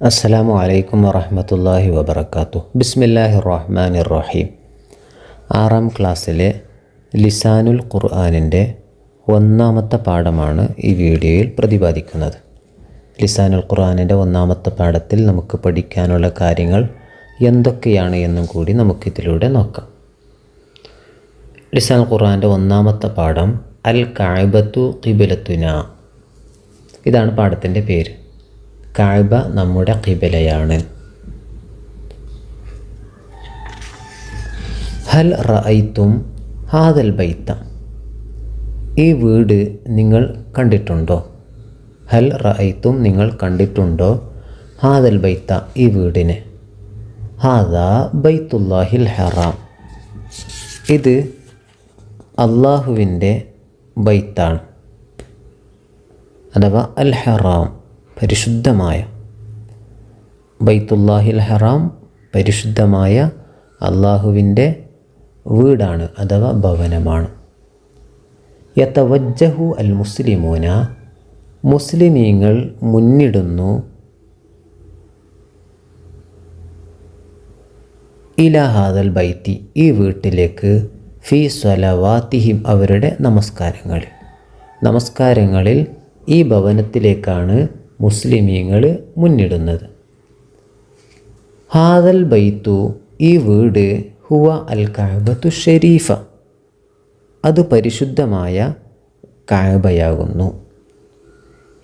അസ്സലാമു അലൈക്കും വറഹ്മത്തുള്ളാഹി വബറകാതുഹു. ബിസ്മില്ലാഹിർ റഹ്മാനിർ റഹീം. 6ാം ക്ലാസ്സിലെ ലിസാനുൽ ഖുർആനിൻ്റെ 1ാമത്തെ പാഠമാണ് ഈ വീഡിയോയിൽ പ്രതിപാദിക്കുന്നത്. ലിസാനുൽ ഖുർആനിൻ്റെ 1ാമത്തെ പാഠത്തിൽ നമുക്ക് പഠിക്കാനുള്ള കാര്യങ്ങൾ എന്തൊക്കെയാണ് എന്നും കൂടി നമുക്കിതിലൂടെ നോക്കാം. ലിസാനുൽ ഖുർആനിൻ്റെ 1ാമത്തെ പാഠം അൽ കഅബത്തു ഖിബ്ലത്തുന. ഇതാണ് പാഠത്തിൻ്റെ പേര്. കഅബ നമ്മുടെ ഖിബലയാണ്. ഹൽ റഅയ്തും ഹാദൽ ബൈത്ത. ഈ വീട് നിങ്ങൾ കണ്ടിട്ടുണ്ടോ? ഹൽ റഅയ്തും നിങ്ങൾ കണ്ടിട്ടുണ്ടോ? ഹാദൽ ബൈത്ത ഈ വീടിനെ. ഹാദാ ബൈത്തുല്ലാഹിൽ ഹറാം. ഇത് അള്ളാഹുവിൻ്റെ ബൈത്താണ്, അഥവാ അൽ ഹറാം പരിശുദ്ധമായ. ബൈത്തുല്ലാഹിൽ ഹറാം പരിശുദ്ധമായ അള്ളാഹുവിൻ്റെ വീടാണ്, അഥവാ ഭവനമാണ്. യതവജ്ജഹു അൽ മുസ്ലിമൂന. മുസ്ലിമീങ്ങൾ മുന്നിടുന്നു. ഇലാ ഹാദൽ ബൈത്തി ഈ വീട്ടിലേക്ക്. ഫി സ്വലവാത്തിഹിം അവരുടെ നമസ്കാരങ്ങളിൽ ഈ ഭവനത്തിലേക്കാണ് മുസ്ലിമീങ്ങൾ മുന്നിടുന്നത്. ഹാദൽ ബൈത്തു ഈ വീട്. ഹുവ അൽ കഅബത്തു ഷരീഫ അത് പരിശുദ്ധമായ കഅബയാകുന്നു.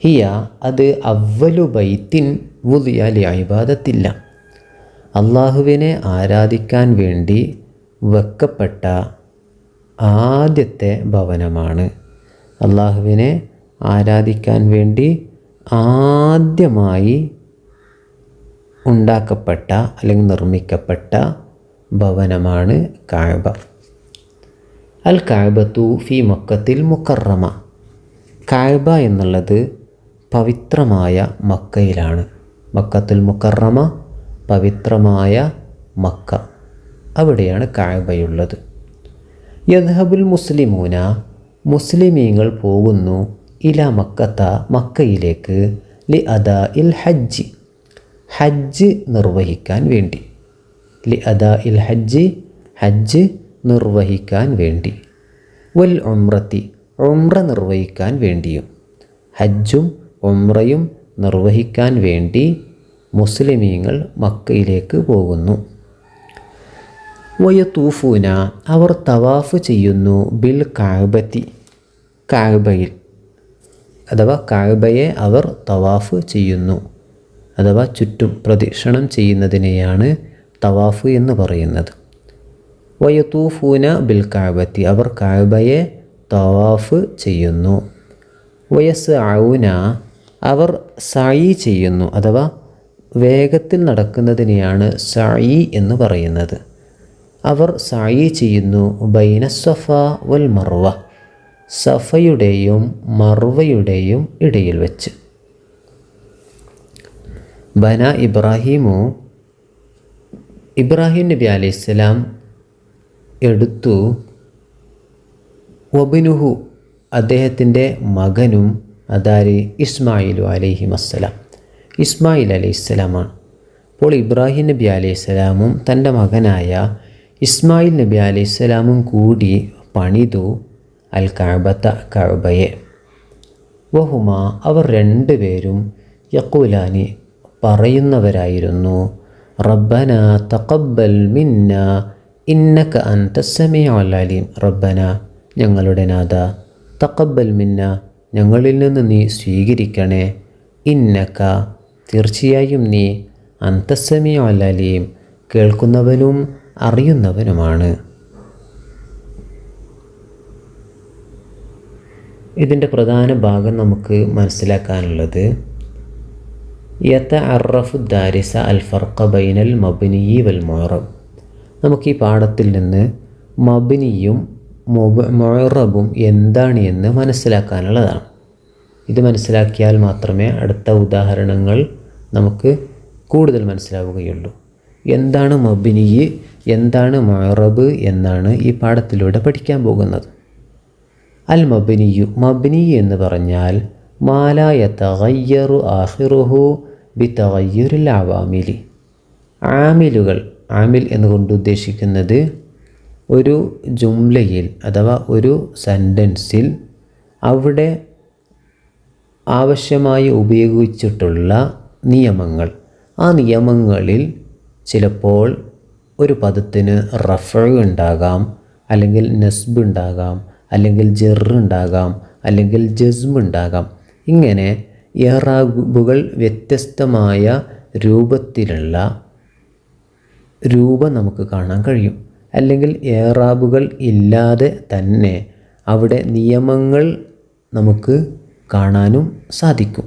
ഹിയ അത് അവ്വലു ബൈത്തിൻ വുദിയ ലിഇബാദത്തില്ല അള്ളാഹുവിനെ ആരാധിക്കാൻ വേണ്ടി വെക്കപ്പെട്ട ആദ്യത്തെ ഭവനമാണ്. അള്ളാഹുവിനെ ആരാധിക്കാൻ വേണ്ടി ആദ്യമായി ഉണ്ടാക്കപ്പെട്ട അല്ലെങ്കിൽ നിർമ്മിക്കപ്പെട്ട ഭവനമാണ് കഅബ. അൽ കഅബത്തു ഫി മക്കത്തിൽ മുക്കറമ. കഅബ എന്നുള്ളത് പവിത്രമായ മക്കയിലാണ്. മക്കത്തുൽ മുക്കറമ പവിത്രമായ മക്ക, അവിടെയാണ് കഅബയുള്ളത്. യദ്ഹബുൽ മുസ്ലിമൂന മുസ്ലിമീങ്ങൾ പോകുന്നു. ഇല മക്കത്ത മക്കയിലേക്ക്. ലി അദാ ഇൽ ഹജ്ജ് ഹജ്ജ് നിർവഹിക്കാൻ വേണ്ടി. ലി അദാ ഇൽ ഹജ്ജ് ഹജ്ജ് നിർവഹിക്കാൻ വേണ്ടി. വൽ ഉംറത്തി ഉംറ നിർവഹിക്കാൻ വേണ്ടിയും. ഹജ്ജും ഉംറയും നിർവഹിക്കാൻ വേണ്ടി മുസ്ലിമീങ്ങൾ മക്കയിലേക്ക് പോകുന്നു. വയതൂഫൂന അവർ തവാഫ് ചെയ്യുന്നു. ബിൽ കഅബത്തി കഅബയിൽ, അഥവാ കഅബയെ അവർ തവാഫ് ചെയ്യുന്നു, അഥവാ ചുറ്റും പ്രദക്ഷിണം ചെയ്യുന്നതിനെയാണ് തവാഫ് എന്ന് പറയുന്നത്. വയതൂഫൂന ബിൽ കഅബത്തി അവർ കഅബയെ തവാഫ് ചെയ്യുന്നു. വയസ്അഊന അവർ സഈ ചെയ്യുന്നു, അഥവാ വേഗത്തിൽ നടക്കുന്നതിനെയാണ് സഈ എന്ന് പറയുന്നത്. അവർ സഈ ചെയ്യുന്നു. ബൈന സഫ വൽ മർവ സഫയുടെയും മർവയുടെയും ഇടയിൽ വെച്ച്. ബന ഇബ്രാഹിമു ഇബ്രാഹിം നബി അലൈഹിസ്സലാം എടുത്തു. വബിനുഹു അദ്ദേഹത്തിൻ്റെ മകനും. അതാര്? ഇസ്മായിലു അലൈഹിമസ്സലാം ഇസ്മായിൽ അലൈഹിസ്സലാമാണ്. അപ്പോൾ ഇബ്രാഹിം നബി അലൈഹിസ്സലാമും തൻ്റെ മകനായ ഇസ്മായിൽ നബി അലൈഹിസ്സലാമും കൂടി പണിതു അൽ കഅബത്ത കഅബയെ. വഹുമ അവർ രണ്ടുപേരും യഖൂലാനി പറയുന്നവരായിരുന്നു. റബ്ബന തഖബ്ബൽ മിന്ന ഇന്നക അൻതസ് സമീഉൽ അലീം. റബ്ബന ഞങ്ങളുടെ നാഥ, തഖബ്ബൽ മിന്ന ഞങ്ങളിൽ നിന്ന് നീ സ്വീകരിക്കണേ. ഇന്നക തീർച്ചയായും നീ അൻതസ് സമീഉൽ അലീം കേൾക്കുന്നവനും അറിയുന്നവനുമാണ്. ഇതിൻ്റെ പ്രധാന ഭാഗം നമുക്ക് മനസ്സിലാക്കാനുള്ളത് യതഅറഫു ദാരിസ അൽ ഫർഖ ബൈനൽ മബ്നിയി വൽ മുഅറബ്. നമുക്ക് ഈ പാഠത്തിൽ നിന്ന് മബ്നിയും മുഅറബും എന്താണ് എന്ന് മനസ്സിലാക്കാനുള്ളതാണ്. ഇത് മനസ്സിലാക്കിയാൽ മാത്രമേ അടുത്ത ഉദാഹരണങ്ങൾ നമുക്ക് കൂടുതൽ മനസ്സിലാവുകയുള്ളൂ. എന്താണ് മബ്നി, എന്താണ് മുഅറബ് എന്നാണ് ഈ പാഠത്തിലൂടെ പഠിക്കാൻ പോകുന്നത്. അൽ മബ്നിയു മബ്നി എന്ന് പറഞ്ഞാൽ മാ ലാ യതഗയ്യറു ആഖിറുഹു ബിതഗയ്യുരിൽ അവാമിലി. ആമിലുകൾ, ആമിൽ എന്നുകൊണ്ട് ഉദ്ദേശിക്കുന്നത് ഒരു ജുംലയിൽ അഥവാ ഒരു സെൻറ്റൻസിൽ അവിടെ ആവശ്യമായി ഉപയോഗിച്ചിട്ടുള്ള നിയമങ്ങൾ, ആ നിയമങ്ങളിൽ ചിലപ്പോൾ ഒരു പദത്തിന് റഫ്ഉ ഉണ്ടാകാം, അല്ലെങ്കിൽ നസ്ബ് ഉണ്ടാകാം, അല്ലെങ്കിൽ ജർ ഉണ്ടാകാം, അല്ലെങ്കിൽ ജസ്മ് ഉണ്ടാകാം. ഇങ്ങനെ ഇഅ്റാബുകൾ വ്യത്യസ്തമായ രൂപത്തിലുള്ള രൂപം നമുക്ക് കാണാൻ കഴിയും. അല്ലെങ്കിൽ ഇഅ്റാബുകൾ ഇല്ലാതെ തന്നെ അവിടെ നിയമങ്ങൾ നമുക്ക് കാണാനും സാധിക്കും.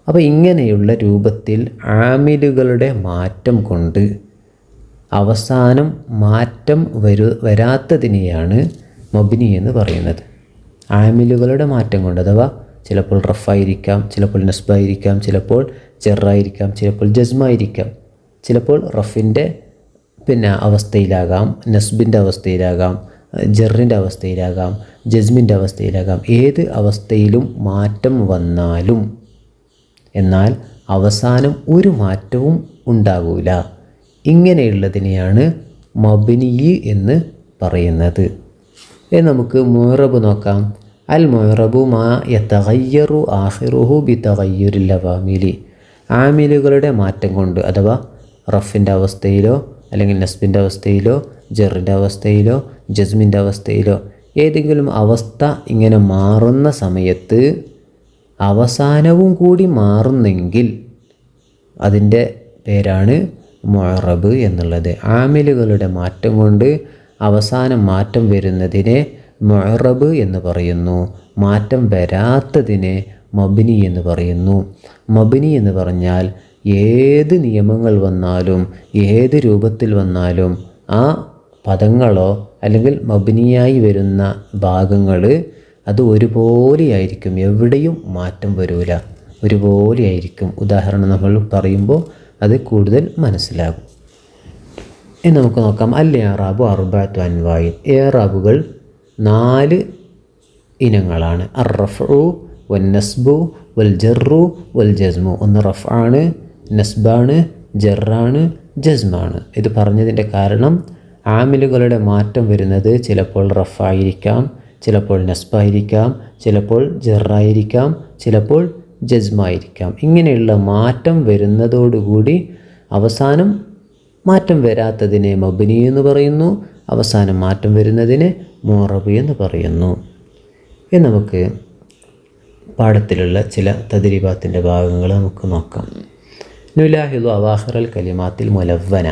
അപ്പോൾ ഇങ്ങനെയുള്ള രൂപത്തിൽ ആമിലുകളുടെ മാറ്റം കൊണ്ട് അവസാനം മാറ്റം വരാത്തതിനെയാണ് മബ്നി എന്ന് പറയുന്നത്. ആമിലുകളുടെ മാറ്റം കൊണ്ട്, അഥവാ ചിലപ്പോൾ റഫായിരിക്കാം, ചിലപ്പോൾ നസ്ബായിരിക്കാം, ചിലപ്പോൾ ജറായിരിക്കാം, ചിലപ്പോൾ ജസ്മായിരിക്കാം, ചിലപ്പോൾ റഫിൻ്റെ അവസ്ഥയിലാകാം, നസ്ബിൻ്റെ അവസ്ഥയിലാകാം, ജറിൻ്റെ അവസ്ഥയിലാകാം, ജസ്മിൻ്റെ അവസ്ഥയിലാകാം. ഏത് അവസ്ഥയിലും മാറ്റം വന്നാലും എന്നാൽ അവസാനം ഒരു മാറ്റവും ഉണ്ടാകില്ല. ഇങ്ങനെയുള്ളതിനെയാണ് മബ്നി എന്ന് പറയുന്നത്. നമുക്ക് മുഅ്റബ് നോക്കാം. അൽ മുഅ്റബു മാ യതഗയ്യറു ആഖിറുഹു ബിതഗയ്യുരിൽ അവാമിലി. ആമിലുകളുടെ മാറ്റം കൊണ്ട്, അഥവാ റഫിൻ്റെ അവസ്ഥയിലോ അല്ലെങ്കിൽ നസ്ബിൻ്റെ അവസ്ഥയിലോ ജറിൻ്റെ അവസ്ഥയിലോ ജസ്മിൻ്റെ അവസ്ഥയിലോ ഏതെങ്കിലും അവസ്ഥ ഇങ്ങനെ മാറുന്ന സമയത്ത് അവസാനവും കൂടി മാറുന്നെങ്കിൽ അതിൻ്റെ പേരാണ് മുഅ്റബ് എന്നുള്ളത്. ആമിലുകളുടെ മാറ്റം കൊണ്ട് അവസാനം മാറ്റം വരുന്നതിനെ മുഅ്റബ് എന്ന് പറയുന്നു. മാറ്റം വരാത്തതിനെ മബ്നി എന്ന് പറയുന്നു. മബ്നി എന്ന് പറഞ്ഞാൽ ഏത് നിയമങ്ങൾ വന്നാലും ഏത് രൂപത്തിൽ വന്നാലും ആ പദങ്ങളോ അല്ലെങ്കിൽ മബ്നിയായി വരുന്ന ഭാഗങ്ങൾ അത് ഒരുപോലെയായിരിക്കും, എവിടെയും മാറ്റം വരില്ല, ഒരുപോലെയായിരിക്കും. ഉദാഹരണം നമ്മൾ പറയുമ്പോൾ അത് കൂടുതൽ മനസ്സിലാകും. ഇനി നമുക്ക് നോക്കാം. അൽ ഇഅ്റാബു അർബഅത്തു അൻവാഇൻ. ഇഅ്റാബുകൾ 4 ഇനങ്ങളാണ്. അർ റഫ്ഉ വൻ നസ്ബു വൽ ജർറു വൽ ജസ്മു. ഒന്ന് റഫ്ആണ്, നസ്ബാണ്, ജറാണ്, ജസ്മാണ്. ഇത് പറഞ്ഞതിൻ്റെ കാരണം ആമിലുകളുടെ മാറ്റം വരുന്നത് ചിലപ്പോൾ റഫായിരിക്കാം, ചിലപ്പോൾ നസ്ബായിരിക്കാം, ചിലപ്പോൾ ജറായിരിക്കാം, ചിലപ്പോൾ ജസ്മായിരിക്കാം. ഇങ്ങനെയുള്ള മാറ്റം വരുന്നതോടുകൂടി അവസാനം മാറ്റം വരാത്തതിനെ മബ്നി എന്ന് പറയുന്നു, അവസാനം മാറ്റം വരുന്നതിനെ മുഅ്റബ് എന്ന് പറയുന്നു. ഇനി നമുക്ക് പാഠത്തിലുള്ള ചില തദ്രീബാത്തിൻ്റെ ഭാഗങ്ങൾ നമുക്ക് നോക്കാം. നുലാഹിദു അവാഖിറൽ കലിമാത്തിൽ മുലവ്വന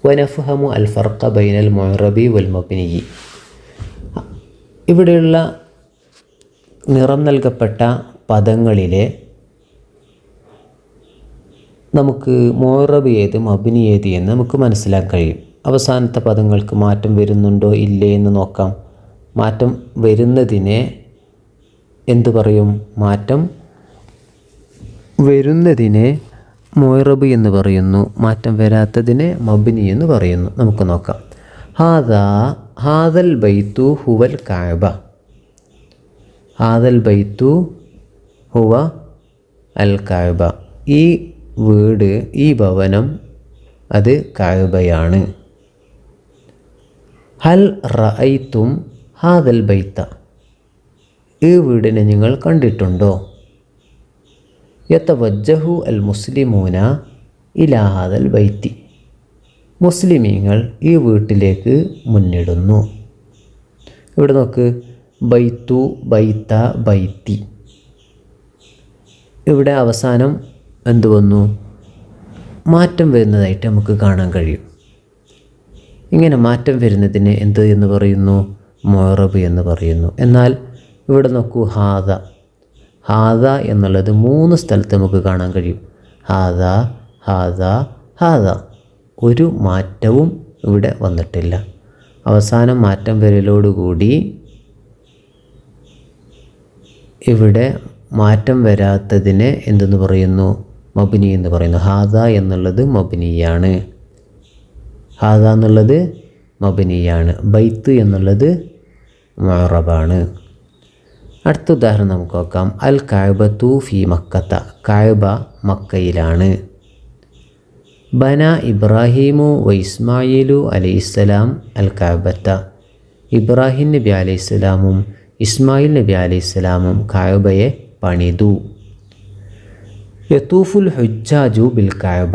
വനഫ്ഹമു അൽ ഫർഖ ബൈനൽ മുഅ്റബി വൽ മബ്നി. ഇവിടെയുള്ള നിറം നൽകപ്പെട്ട പദങ്ങളിലെ നമുക്ക് മുഅ്റബ് ഏത് മബ്നി ഏത് എന്ന് നമുക്ക് മനസ്സിലാക്കാൻ കഴിയും. അവസാനത്തെ പദങ്ങൾക്ക് മാറ്റം വരുന്നുണ്ടോ ഇല്ലേ എന്ന് നോക്കാം. മാറ്റം വരുന്നതിനെ എന്തു പറയും? മാറ്റം വരുന്നതിനെ മുഅ്റബ് എന്ന് പറയുന്നു, മാറ്റം വരാത്തതിനെ മബ്നി എന്ന് പറയുന്നു. നമുക്ക് നോക്കാം. ഹാദൽ ബൈത്തു ഹുവൽ കഅബ. ഹാദൽ ബൈത്തു ഹുവ അൽ കഅബ. ഈ വീട്, ഈ ഭവനം അത് കഅബയാണ്. ഹൽ റഅയ്തും ഹാദൽ ബൈത്ത. ഈ വീടിനെ നിങ്ങൾ കണ്ടിട്ടുണ്ടോ? യതവജ്ജഹു അൽ മുസ്ലിമൂന ഇലാ ഹാദൽ ബൈത്തി. മുസ്ലിമീങ്ങൾ ഈ വീട്ടിലേക്ക് മുന്നിടുന്നു. ഇവിടെ നോക്ക്, ബൈത്തു, ബൈത്ത, ബൈത്തി. ഇവിടെ അവസാനം എന്ത് വന്നു? മാറ്റം വരുന്നതായിട്ട് നമുക്ക് കാണാൻ കഴിയും. ഇങ്ങനെ മാറ്റം വരുന്നതിന് എന്ത് എന്ന് പറയുന്നു? മുഅ്റബ് എന്ന് പറയുന്നു. എന്നാൽ ഇവിടെ നോക്കൂ, ഹാദ. ഹാദ എന്നുള്ളത് 3 സ്ഥലത്ത് നമുക്ക് കാണാൻ കഴിയും. ഹാദ, ഹാദ, ഹാദ. ഒരു മാറ്റവും ഇവിടെ വന്നിട്ടില്ല. അവസാനം മാറ്റം വരലോടുകൂടി ഇവിടെ മാറ്റം വരാത്തതിനെ എന്തെന്ന് പറയുന്നു? മബ്നി എന്ന് പറയുന്നു. ഹാദ എന്നുള്ളത് മബ്നിയാണ്. ഹാദ എന്നുള്ളത് മബ്നിയാണ്. ബൈത്ത് എന്നുള്ളത് മുഅ്റബാണ്. അടുത്ത ഉദാഹരണം നമുക്ക് നോക്കാം. അൽ കഅബത്തു ഫി മക്കത്ത. കഅബ മക്കയിലാണ്. ബന ഇബ്രാഹിമു വ ഇസ്മായിലു അലൈഹിസ്സലാം അൽ കഅബത്ത. ഇബ്രാഹിം നബി അലൈഹിസ്സലാമും ഇസ്മായിൽ നബി അലൈഹിസ്സലാമും കഅബയെ പണിതു. യതൂഫുൽ ഹുജ്ജാജു ബിൽ കഅബ.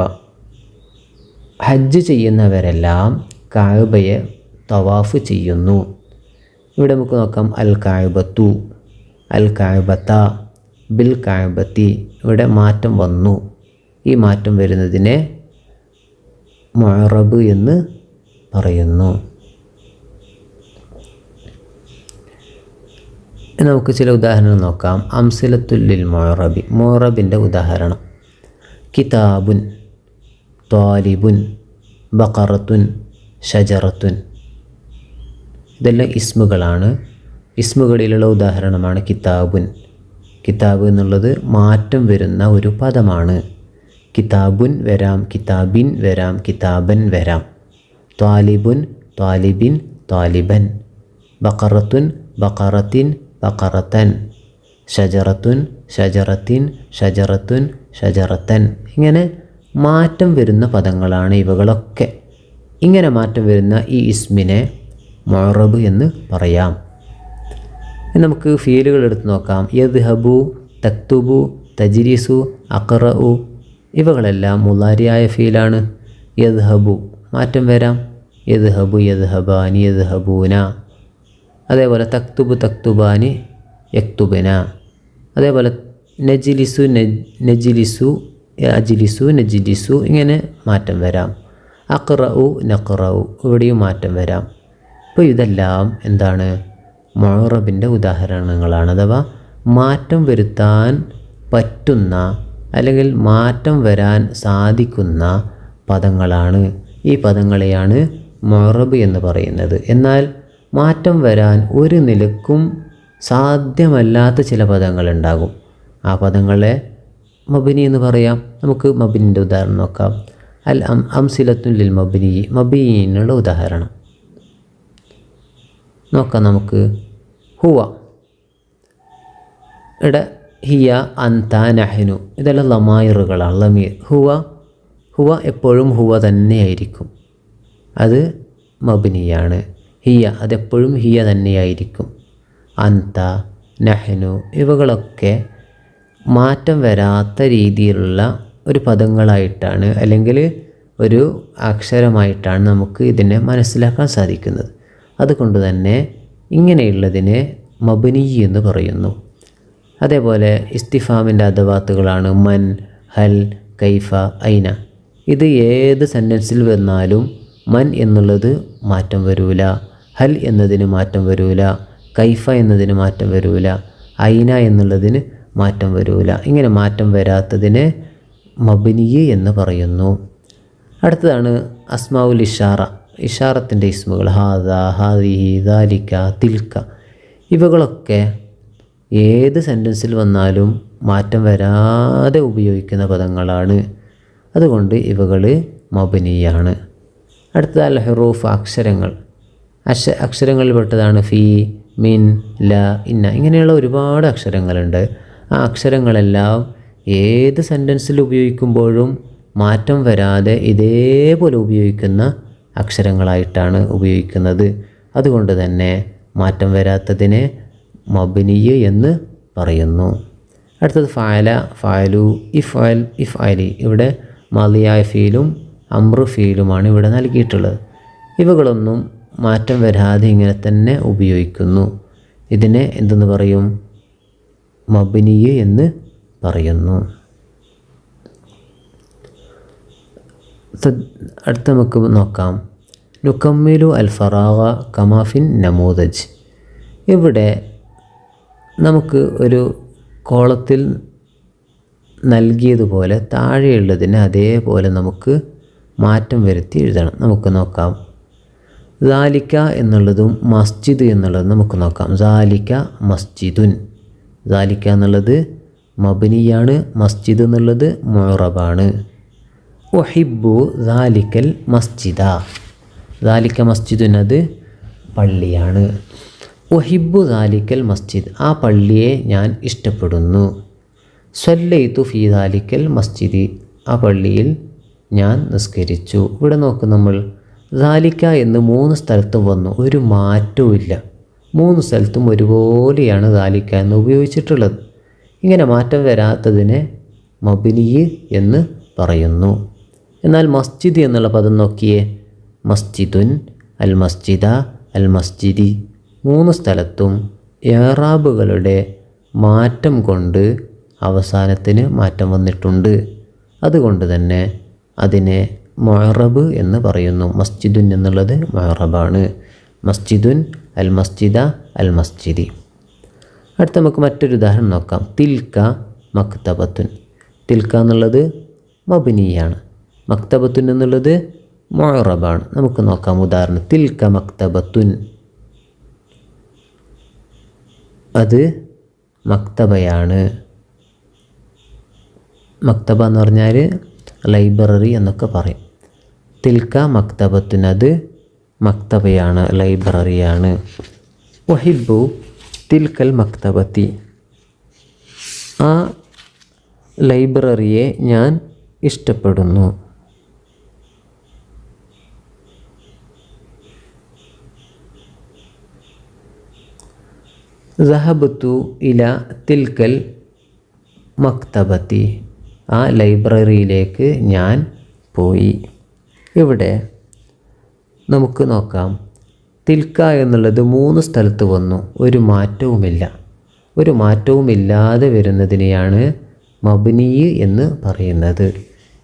ഹജ്ജ് ചെയ്യുന്നവരെല്ലാം കഅബയെ തവാഫ് ചെയ്യുന്നു. ഇവിടെ നമുക്ക് നോക്കാം അൽ കഅബത്തു, അൽ കഅബത്ത, ബിൽ കഅബത്തി. ഇവിടെ മാറ്റം വന്നു. ഈ മാറ്റം വരുന്നതിനെ മുഅറബ് എന്ന് പറയുന്നു. നമുക്ക് ചില ഉദാഹരണം നോക്കാം. അംസിലത്തുൽ ലിൽ മുഅറബി. മുഅറബിൻ്റെ ഉദാഹരണം: കിതാബുൻ, ത്വാലിബുൻ, ബഖറത്തുൻ, ഷജറത്തുൻ. ഇതെല്ലാം ഇസ്മുകളാണ്. ഇസ്മുകളിലുള്ള ഉദാഹരണമാണ് കിതാബുൻ. കിതാബ് എന്നുള്ളത് മാറ്റം വരുന്ന ഒരു പദമാണ്. കിതാബുൻ വരാം, കിതാബിൻ വരാം, കിതാബൻ വരാം. ത്വാലിബുൻ, ത്വാലിബിൻ, ത്വാലിബൻ. ബഖറത്തുൻ, ബഖറത്തിൻ, ബഖറത്തൻ. ഷജറത്തുൻ, ഷജറത്തിൻ, ഷജറത്തുൻ, ഷജറത്തൻ. ഇങ്ങനെ മാറ്റം വരുന്ന പദങ്ങളാണ് ഇവകളൊക്കെ. ഇങ്ങനെ മാറ്റം വരുന്ന ഈ ഇസ്മിനെ മുഅറബ് എന്ന് പറയാം. നമുക്ക് ഫീലുകൾ എടുത്ത് നോക്കാം. യദ്ഹബു, തക്തുബു, തജ്ലിസു, അഖറഉ. ഇവകളെല്ലാം മുളാരിയായ ഫീലാണ്. യദ്ഹബു മാറ്റം വരാം. യദ്ഹബു, യദ്ഹബാനി, യദ്ഹബൂന. അതേപോലെ തക്തുബു, തക്തുബാനി, യക്തുബന. അതേപോലെ നജ്ലിസു, നജ്ലിസു, അജ്ലിസു, നജ്ലിസു. ഇങ്ങനെ മാറ്റം വരാം. അഖറഉ, നഖറഉ. ഇവിടെയും മാറ്റം വരാം. അപ്പോൾ ഇതെല്ലാം എന്താണ്? മുഅറബിൻ്റെ ഉദാഹരണങ്ങളാണ്. അഥവാ മാറ്റം വരുത്താൻ പറ്റുന്ന അല്ലെങ്കിൽ മാറ്റം വരാൻ സാധിക്കുന്ന പദങ്ങളാണ്. ഈ പദങ്ങളെയാണ് മുഅറബ് എന്ന് പറയുന്നത്. എന്നാൽ മാറ്റം വരാൻ ഒരു നിലക്കും സാധ്യമല്ലാത്ത ചില പദങ്ങളുണ്ടാകും. ആ പദങ്ങളെ മബ്നി എന്ന് പറയാം. നമുക്ക് മബ്നിൻ്റെ ഉദാഹരണം നോക്കാം. അൽ അംസിലത്തുൻ ലിൽ മബ്നി. മബ്നിയിനുള്ള ഉദാഹരണം നോക്കാം നമുക്ക്. ഹുവ, ഇവിടെ ഹിയ, അന്ത, നഹ്നു. ഇതെല്ലാം ലമായിറുകളാണ്, ലമീർ. ഹുവ, ഹുവ എപ്പോഴും ഹുവ തന്നെയായിരിക്കും. അത് മബ്നിയാണ്. ഹിയ, അതെപ്പോഴും ഹിയ തന്നെയായിരിക്കും. അന്ത, നഹ്നു ഇവകളൊക്കെ മാറ്റം വരാത്ത രീതിയിലുള്ള ഒരു പദങ്ങളായിട്ടാണ് അല്ലെങ്കിൽ ഒരു അക്ഷരമായിട്ടാണ് നമുക്ക് ഇതിനെ മനസ്സിലാക്കാൻ സാധിക്കുന്നത്. അതുകൊണ്ട് തന്നെ ഇങ്ങനെയുള്ളതിനെ മബ്നി എന്ന് പറയുന്നു. അതേപോലെ ഇസ്തിഫാമിൻ്റെ അദവാത്തുകളാണ് മൻ, ഹൽ, കൈഫ, ഐന. ഇത് ഏത് സെൻറ്റൻസിൽ വന്നാലും മൻ എന്നുള്ളത് മാറ്റം വരൂല, ഹൽ എന്നതിന് മാറ്റം വരൂല, കൈഫ എന്നതിന് മാറ്റം വരൂല, ഐന എന്നുള്ളതിന് മാറ്റം വരൂല. ഇങ്ങനെ മാറ്റം വരാത്തതിനെ മബ്നി എന്ന് പറയുന്നു. അടുത്തതാണ് അസ്മാഉൽ ഇഷാറ. ഇഷാറത്തിൻ്റെ ഇസ്മുകൾ ഹാദ, ഹാദിഹി, ദാലിക, തിൽക്ക. ഇവകളൊക്കെ ഏത് സെൻറ്റൻസിൽ വന്നാലും മാറ്റം വരാതെ ഉപയോഗിക്കുന്ന പദങ്ങളാണ്. അതുകൊണ്ട് ഇവകൾ മബ്നിയാണ്. അടുത്തത് അൽ ഹുറൂഫ്, അക്ഷരങ്ങൾ. അക്ഷരങ്ങളിൽപ്പെട്ടതാണ് ഫി, മിൻ, ല, ഇന്ന. ഇങ്ങനെയുള്ള ഒരുപാട് അക്ഷരങ്ങളുണ്ട്. ആ അക്ഷരങ്ങളെല്ലാം ഏത് സെൻറ്റൻസിൽ ഉപയോഗിക്കുമ്പോഴും മാറ്റം വരാതെ ഇതേപോലെ ഉപയോഗിക്കുന്ന അക്ഷരങ്ങളായിട്ടാണ് ഉപയോഗിക്കുന്നത്. അതുകൊണ്ട് തന്നെ മാറ്റം വരാത്തതിനെ മബ്നി എന്ന് പറയുന്നു. അടുത്തത് ഫഅല, ഫഅലു, ഇഫ്അൽ, ഇഫ്അലി. ഇവിടെ മാദിയായ ഫീലും അമ്രു ഫീലുമാണ് ഇവിടെ നൽകിയിട്ടുള്ളത്. ഇവകളൊന്നും മാറ്റം വരാതെ ഇങ്ങനെ തന്നെ ഉപയോഗിക്കുന്നു. ഇതിനെ എന്തെന്ന് പറയും? മബ്നി എന്ന് പറയുന്നു. അടുത്ത നമുക്ക് നോക്കാം. നുക്കമ്മിലു അൽ ഫറാഗ കമാഫിൻ നമൂദജ്. ഇവിടെ നമുക്ക് ഒരു കോളത്തിൽ നൽകിയതുപോലെ താഴെയുള്ളതിനെ അതേപോലെ നമുക്ക് മാറ്റം വരുത്തി എഴുതണം. നമുക്ക് നോക്കാം. ദാലിക എന്നുള്ളതും മസ്ജിദ് എന്നുള്ളതും നമുക്ക് നോക്കാം. ദാലിക മസ്ജിദുൻ. ദാലിക എന്നുള്ളത് മബ്നിയാണ്, മസ്ജിദ് എന്നുള്ളത് മുഅറബാണ്. ഉഹിബ്ബു ദാലിക്കൽ മസ്ജിദ. ദാലിക മസ്ജിദുൻ, അത് പള്ളിയാണ്. ഉഹിബ്ബു ദാലിക്കൽ മസ്ജിദ്, ആ പള്ളിയെ ഞാൻ ഇഷ്ടപ്പെടുന്നു. സ്വല്ലൈതു ഫീ ദാലിക്കൽ മസ്ജിദി, ആ പള്ളിയിൽ ഞാൻ നിസ്കരിച്ചു. ഇവിടെ നോക്ക് നമ്മൾ ദാലിക എന്ന് 3 സ്ഥലത്തും വന്നു, ഒരു മാറ്റവും ഇല്ല. 3 സ്ഥലത്തും ഒരുപോലെയാണ് ദാലിക എന്ന് ഉപയോഗിച്ചിട്ടുള്ളത്. ഇങ്ങനെ മാറ്റം വരാത്തതിനെ മബ്നി എന്ന് പറയുന്നു. എന്നാൽ മസ്ജിദ് എന്നുള്ള പദം നോക്കിയേ, മസ്ജിദുൻ, അൽ മസ്ജിദ, അൽ മസ്ജിദി 3 സ്ഥലത്തും ഇഅ്റാബുകളുടെ മാറ്റം കൊണ്ട് അവസാനത്തിന് മാറ്റം വന്നിട്ടുണ്ട്. അതുകൊണ്ട് തന്നെ അതിനെ മുഅറബ് എന്ന് പറയുന്നു. മസ്ജിദുൻ എന്നുള്ളത് മുഅറബാണ്. മസ്ജിദുൻ, അൽ മസ്ജിദ, അൽ മസ്ജിദി. അടുത്ത നമുക്ക് മറ്റൊരു ഉദാഹരണം നോക്കാം. തിൽക്ക മക്തബത്തുൻ. തിൽക്ക എന്നുള്ളത് മബ്നിയാണ്, മക്തബത്തുൻ എന്നുള്ളത് മുഅറബാണ്. നമുക്ക് നോക്കാം ഉദാഹരണം. തിൽക്ക മക്തബത്തുൻ, അത് മക്തബയാണ്. മക്തബ എന്ന് പറഞ്ഞാൽ ലൈബ്രറി എന്നൊക്കെ പറയും. തിൽക്ക മക്തബത്തുൻ, അത് മക്തബയാണ്, ലൈബ്രറിയാണ്. വഹിബു തിൽക്കൽ മക്തബത്തി, ആ ലൈബ്രറിയെ ഞാൻ ഇഷ്ടപ്പെടുന്നു. ദഹബത്തു ഇല തിൽക്കൽ മക്തബത്തി, ആ ലൈബ്രറിയിലേക്ക് ഞാൻ പോയി. ഇവിടെ നമുക്ക് നോക്കാം, തിൽക്ക എന്നുള്ളത് 3 സ്ഥലത്ത് വന്നു, ഒരു മാറ്റവുമില്ല. ഒരു മാറ്റവുമില്ലാതെ വരുന്നതിനെയാണ് മബ്നി എന്ന് പറയുന്നത്.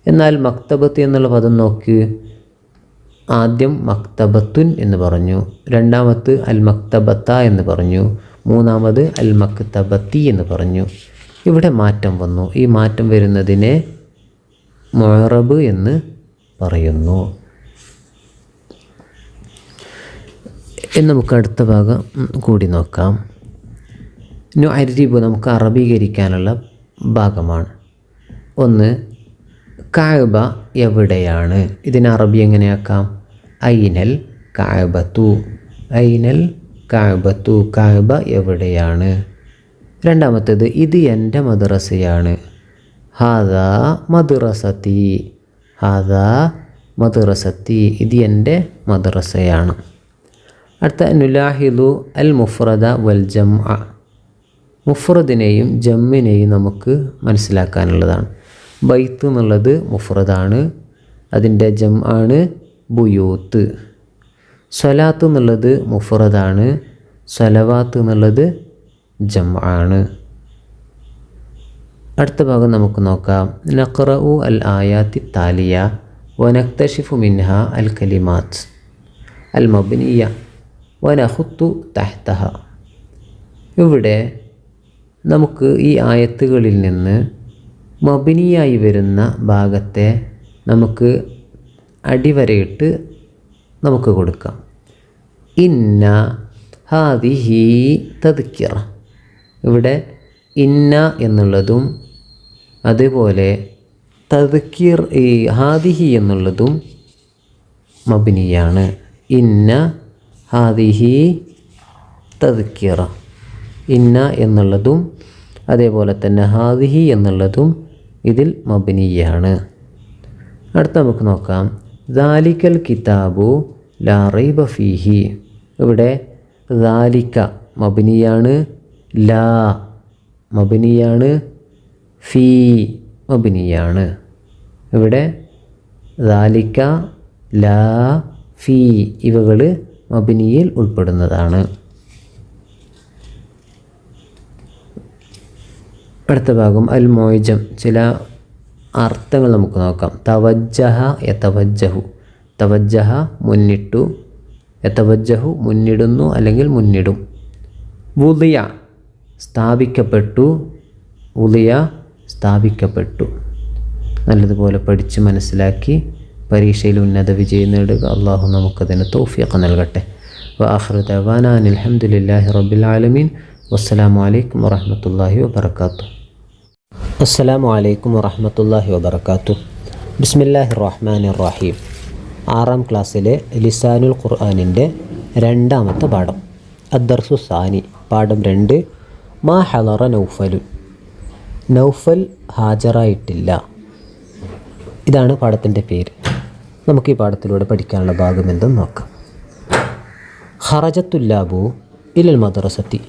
എന്നാൽ മക്തബത്ത് എന്നുള്ള പദം നോക്ക്, ആദ്യം മക്തബത്തുൻ എന്ന് പറഞ്ഞു, രണ്ടാമത് അൽ മക്തബത്ത എന്ന് പറഞ്ഞു, മൂന്നാമത് അൽ മക്തബത്തി എന്ന് പറഞ്ഞു. ഇവിടെ മാറ്റം വന്നു. ഈ മാറ്റം വരുന്നതിനെ മുഅറബ് എന്ന് പറയുന്നു. ഇനി നമുക്ക് അടുത്ത ഭാഗം കൂടി നോക്കാം. നുഅരിബു നമുക്ക് അറബീകരിക്കാനുള്ള ഭാഗമാണ്. ഒന്ന്, കഅബ എവിടെയാണ്? ഇതിന് അറബി എങ്ങനെയാക്കാം? ഐനൽ കഅബത്തു, ഐനൽ കഅബത്തു, കഅബ എവിടെയാണ്? രണ്ടാമത്തേത്, ഇത് എൻ്റെ മദ്രസയാണ്. ഹാദാ മദ്രസത്തി, ഹാദാ മദ്രസത്തി, ഇത് എൻ്റെ മദ്രസയാണ്. അടുത്ത, നുലാഹിദു അൽ മുഫ്രദ വൽ ജംഅ, മുഫ്രദിനെയും ജമ്മിനെയും നമുക്ക് മനസ്സിലാക്കാനുള്ളതാണ്. ബൈത്ത് എന്നുള്ളത് മുഫ്രദാണ്, അതിൻ്റെ ജംആണ് ബുയൂത്ത്. സ്വലാത്ത് എന്നുള്ളത് മുഫ്രദാണ്, സ്വലവാത്ത് എന്നുള്ളത് ജംആണ്. അടുത്ത ഭാഗം നമുക്ക് നോക്കാം. നഖ്റഉ അൽ ആയാത്തി താലിയ വനക്തഷിഫു മിൻഹ അൽ കലിമാത്ത് അൽ മബ്നിയ വനഖുത്തു തഹ്തഹ. ഇവിടെ നമുക്ക് ഈ ആയത്തുകളിൽ നിന്ന് മബ്നിയായി വരുന്ന ഭാഗത്തെ നമുക്ക് അടിവരയിട്ട് നമുക്ക് കൊടുക്കാം. ഇന്ന ഹാദിഹി തദ്കിറ, ഇവിടെ ഇന്ന എന്നുള്ളതും അതുപോലെ തദ്കിർ ഈ ഹാദിഹി എന്നുള്ളതും മബ്നിയാണ്. ഇന്ന ഹാദിഹി തദ്കിറ, ഇന്ന എന്നുള്ളതും അതേപോലെ തന്നെ ഹാദിഹി എന്നുള്ളതും ഇതിൽ മബ്നിയാണ്. അടുത്ത നമുക്ക് നോക്കാം. ദാലിക്കൽ കിതാബു ലാ റൈബ ഫീഹി, ഇവിടെ ദാലിക മബ്നിയാണ്, ലാ മബ്നിയാണ്, ഫീ മബ്നിയാണ്. ഇവിടെ ദാലിക, ലാ, ഫീ ഇവകൾ മബ്നിയിൽ ഉൾപ്പെടുന്നതാണ്. അടുത്ത ഭാഗം അൽ മുഅ്ജം, ചില അർത്ഥങ്ങൾ നമുക്ക് നോക്കാം. തവജ്ജഹ യതവജ്ജഹു, തവജ്ജഹ മുന്നിട്ടു, യതവജ്ജഹു മുന്നിടുന്നു അല്ലെങ്കിൽ മുന്നിടും. വുദിയ സ്ഥാപിക്കപ്പെട്ടു, വുദിയ സ്ഥാപിക്കപ്പെട്ടു. നല്ലതുപോലെ പഠിച്ച് മനസ്സിലാക്കി പരീക്ഷയിൽ ഉന്നത വിജയം നേടുക. അള്ളാഹു നമുക്കതിന് തൗഫീഖ് നൽകട്ടെ. വആഖിറു ദഅവാനാ അനിൽ ഹംദുലില്ലാഹി റബ്ബിൽ ആലമീൻ. വസ്സലാമു അലൈക്കും വറഹ്മത്തുള്ളാഹി വബറകാതുഹു. അസ്സലാമു അലൈക്കും വറഹ്മത്തുള്ളാഹി വബറകാതുഹു. ബിസ്മില്ലാഹിർ റഹ്മാനിർ റഹീം. 6ാം ക്ലാസ്സിലെ ലിസാനുൽ ഖുർആനിൻ്റെ 2ാമത്തെ പാഠം. അദ്ദർസു സാനി, പാഠം 2. മാ ഹളറ നൗഫലു, നൗഫൽ ഹാജറായിട്ടില്ല. ഇതാണ് പാഠത്തിൻ്റെ പേര്. നമുക്ക് ഈ പാഠത്തിലൂടെ പഠിക്കാനുള്ള ഭാഗം എന്തെന്ന് നോക്കാം. ഖറജത്തുല്ലാബു ഇലൽ മദ്രസത്തി,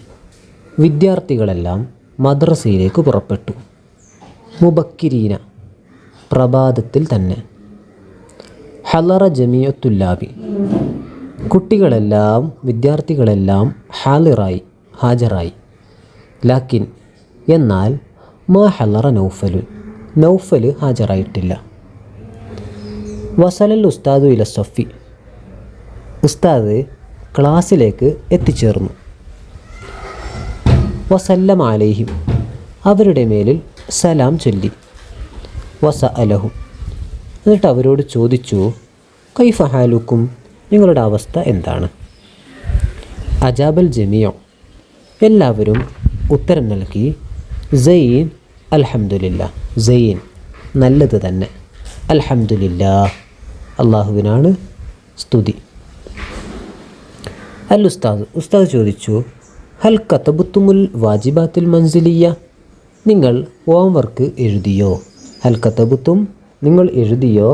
വിദ്യാർത്ഥികളെല്ലാം മദ്രസയിലേക്ക് പുറപ്പെട്ടു. മുബക്കിരീന, പ്രഭാതത്തിൽ തന്നെ. ഹലറ ജമിയത്തുല്ലാബി, കുട്ടികളെല്ലാം വിദ്യാർത്ഥികളെല്ലാം ഹാജറായി. ലാക്കിൻ, എന്നാൽ മാ ഹലറ നൗഫലുൻ, നൗഫൽ ഹാജരായിട്ടില്ല. വസലൽ ഉസ്താദു ഇല സഫി, ഉസ്താദ് ക്ലാസ്സിലേക്ക് എത്തിച്ചേർന്നു. വസല്ലം അലൈഹിം, അവരുടെ മേലിൽ സലാം ചൊല്ലി. വസഅലഹും, എന്നിട്ട് അവരോട് ചോദിച്ചു, കൈഫ ഹാലുക്കും, നിങ്ങളുടെ അവസ്ഥ എന്താണ്? അജാബൽ ജമിയോ, എല്ലാവരും ഉത്തരം നൽകി. സൈൻ, അൽഹംദുലില്ലാ, സൈൻ, നല്ലത് തന്നെ. അൽഹംദുലില്ലാ, അള്ളാഹുവിനാണ് സ്തുതി. അൽ ഉസ്താദ്, ഉസ്താദ് ചോദിച്ചു, ഹൽ കതബത്തുമുൽ വാജിബാത്തുൽ മൻസിലിയ, നിങ്ങൾ ഹോംവർക്ക് എഴുതിയോ? ഹൽ കതബത്തും, നിങ്ങൾ എഴുതിയോ?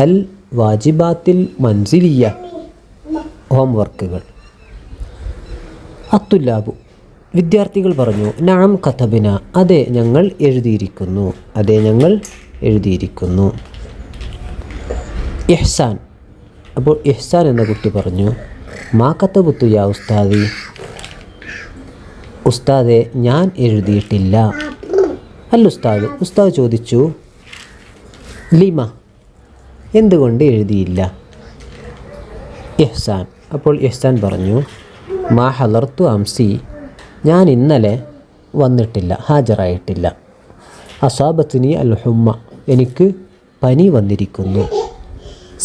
അൽ വാജിബാത്തിൽ മൻസിലിയ, ഹോംവർക്കുകൾ. അത്തുല്ലാബു, വിദ്യാർത്ഥികൾ പറഞ്ഞു, നഅം കതബന, അതെ ഞങ്ങൾ എഴുതിയിരിക്കുന്നു, അതെ ഞങ്ങൾ എഴുതിയിരിക്കുന്നു. ഇഹ്സാൻ, അപ്പോൾ ഇഹ്സാൻ എന്ന കുട്ടി പറഞ്ഞു, മാ കതബത്തു യാ ഉസ്താദി, ഉസ്താദെ ഞാൻ എഴുതിയിട്ടില്ല. അൽ ഉസ്താദ്, ഉസ്താദ് ചോദിച്ചു, ലിമ, എന്തുകൊണ്ട് എഴുതിയില്ല? ഇഹ്സാൻ, അപ്പോൾ ഇഹ്സാൻ പറഞ്ഞു, മാ ഹലർത്തു അംസി, ഞാൻ ഇന്നലെ വന്നിട്ടില്ല, ഹാജരായിട്ടില്ല. അസാബത്തിനി അൽ ഹുമ്മ, എനിക്ക് പനി വന്നിരിക്കുന്നു.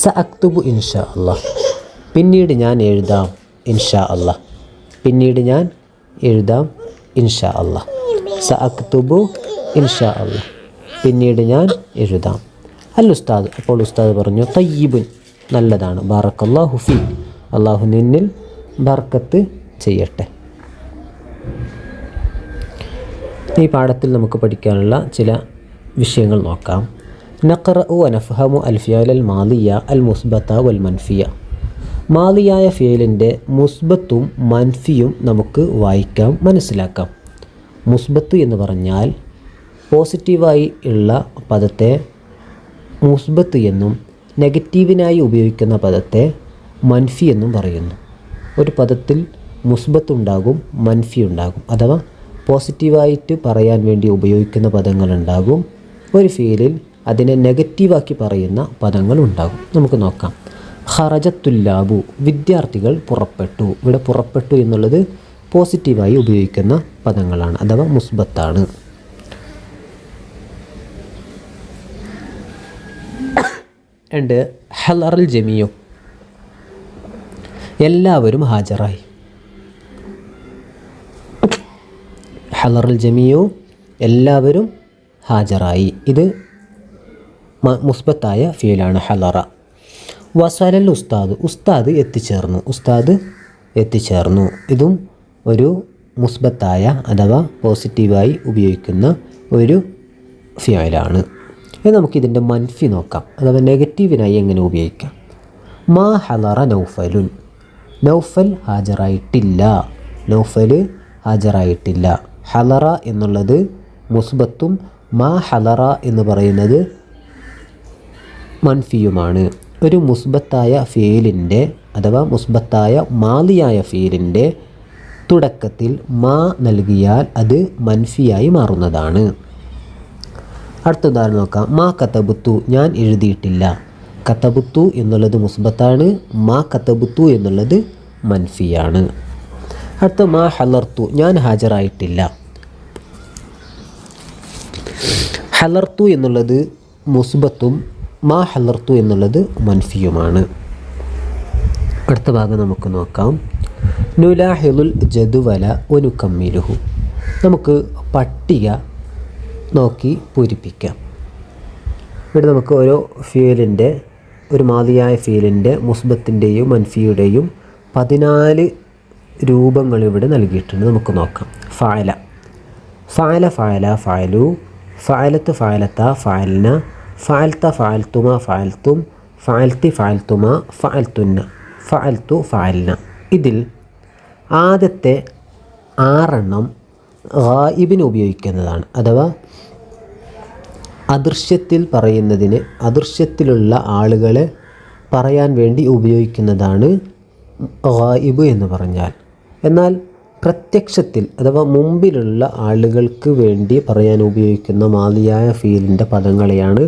സ അക്തുബു ഇൻഷാ അല്ലാഹ്, പിന്നീട് ഞാൻ എഴുതാം ഇൻഷാ അല്ലാഹ്, പിന്നീട് ഞാൻ എഴുതാം ഇൻഷാ അല്ലാഹ്. സ അക്തുബു ഇൻഷാ അല്ലാഹ്, പിന്നീട് ഞാൻ എഴുതാം. അൽ ഉസ്താദ്, അപ്പോൾ ഉസ്താദ് പറഞ്ഞു, തയ്യിബുൻ, നല്ലതാണ്. ബാറക്കല്ലാഹു ഫീ, അള്ളാഹു നിന്നിൽ ബർക്കത്ത് ചെയ്യട്ടെ. ഈ പാഠത്തിൽ നമുക്ക് പഠിക്കാനുള്ള ചില വിഷയങ്ങൾ നോക്കാം. നഖറഉ വനഫ്ഹമു അൽ ഫിയലൽ മാലിയ അൽ മുസ്ബത്ത വൽ മൻഫിയ, മാലിയായ ഫിയലിൻ്റെ മുസ്ബത്തും മൻഫിയും നമുക്ക് വായിക്കാം, മനസ്സിലാക്കാം. മുസ്ബത്ത് എന്ന് പറഞ്ഞാൽ പോസിറ്റീവായി ഉള്ള പദത്തെ മുസ്ബത്ത് എന്നും നെഗറ്റീവിനായി ഉപയോഗിക്കുന്ന പദത്തെ മൻഫി എന്നും പറയുന്നു. ഒരു പദത്തിൽ മുസ്ബത്ത് ഉണ്ടാകും, മൻഫി ഉണ്ടാകും, അഥവാ പോസിറ്റീവായിട്ട് പറയാൻ വേണ്ടി ഉപയോഗിക്കുന്ന പദങ്ങളുണ്ടാകും. ഒരു ഫീലിൽ അതിനെ നെഗറ്റീവാക്കി പറയുന്ന പദങ്ങളുണ്ടാകും. നമുക്ക് നോക്കാം. ഖറജത്തുല്ലാബു, വിദ്യാർത്ഥികൾ പുറപ്പെട്ടു. ഇവിടെ പുറപ്പെട്ടു എന്നുള്ളത് പോസിറ്റീവായി ഉപയോഗിക്കുന്ന പദങ്ങളാണ്, അഥവാ മുസ്ബത്താണ്. രണ്ട്, ഹലറൽ ജമിയോ, എല്ലാവരും ഹാജരായി. ഹലറൽ ജമിയോ, എല്ലാവരും ഹാജരായി. ഇത് മുസ്ബത്തായ ഫീലാണ് ഹലറ. വസലൽ ഉസ്താദ്, ഉസ്താദ് എത്തിച്ചേർന്നു, ഉസ്താദ് എത്തിച്ചേർന്നു. ഇതും ഒരു മുസ്ബത്തായ അഥവാ പോസിറ്റീവായി ഉപയോഗിക്കുന്ന ഒരു ഫിയലാണ്. ഇനി നമുക്കിതിൻ്റെ മൻഫി നോക്കാം, അഥവാ നെഗറ്റീവിനായി എങ്ങനെ ഉപയോഗിക്കാം. മാ ഹലറ നൗഫലുൻ, നൗഫൽ ഹാജരായിട്ടില്ല, നൗഫൽ ഹാജരായിട്ടില്ല. ഹലറ എന്നുള്ളത് മുസ്ബത്തും മാ ഹലറ എന്ന് പറയുന്നത് മൻഫിയുമാണ്. ഒരു മുസ്ബത്തായ ഫീലിൻ്റെ അഥവാ മുസ്ബത്തായ മാലിയായ ഫീലിൻ്റെ തുടക്കത്തിൽ മാ നൽകിയാൽ അത് മൻഫിയായി മാറുന്നതാണ്. അടുത്ത ഉദാഹരണം നോക്കാം. മാ കതബുത്തു, ഞാൻ എഴുതിയിട്ടില്ല. കതബുത്തു എന്നുള്ളത് മുസ്ബത്താണ്, മാ കതബുത്തു എന്നുള്ളത് മൻഫിയാണ്. അടുത്ത മാ ഹലർത്തു, ഞാൻ ഹാജരായിട്ടില്ല. ഹലർത്തു എന്നുള്ളത് മുസ്ബത്തും മാ ഹലർത്തു എന്നുള്ളത് മൻഫിയുമാണ്. അടുത്ത ഭാഗം നമുക്ക് നോക്കാം. നുലാഹിലുൽ ജദുവല വനുകമ്മിലുഹു, നമുക്ക് പട്ടിക നോക്കി പൂരിപ്പിക്കാം. ഇവിടെ നമുക്ക് ഓരോ ഫീലിൻ്റെ, ഒരു മാദിയായ ഫീലിൻ്റെ മുസ്ബത്തിൻ്റെയും മൻഫിയുടെയും 14 രൂപങ്ങൾ ഇവിടെ നൽകിയിട്ടുണ്ട്. നമുക്ക് നോക്കാം. ഫഅല, ഫഅല ഫഅല ഫഅലു, ഫഅലത്ത് ഫഅലത്ത ഫഅൽന, ഫഅൽത ഫഅൽതുമ ഫഅൽതും ഫഅൽതി ഫഅൽതുമ ഫഅൽതുന്ന ഫഅൽതു ഫഅൽന. ഇതിൽ ആദ്യത്തെ 6 ഗായിബിന് ഉപയോഗിക്കുന്നതാണ്. അഥവാ അദൃശ്യത്തിൽ പറയുന്നതിന് അദൃശ്യത്തിലുള്ള ആളുകളെ പറയാൻ വേണ്ടി ഉപയോഗിക്കുന്നതാണ് ഗായിബ് എന്ന് പറഞ്ഞാൽ. എന്നാൽ പ്രത്യക്ഷത്തിൽ അഥവാ മുമ്പിലുള്ള ആളുകൾക്ക് വേണ്ടി പറയാൻ ഉപയോഗിക്കുന്ന മാദിയായ ഫീലിൻ്റെ പദങ്ങളെയാണ്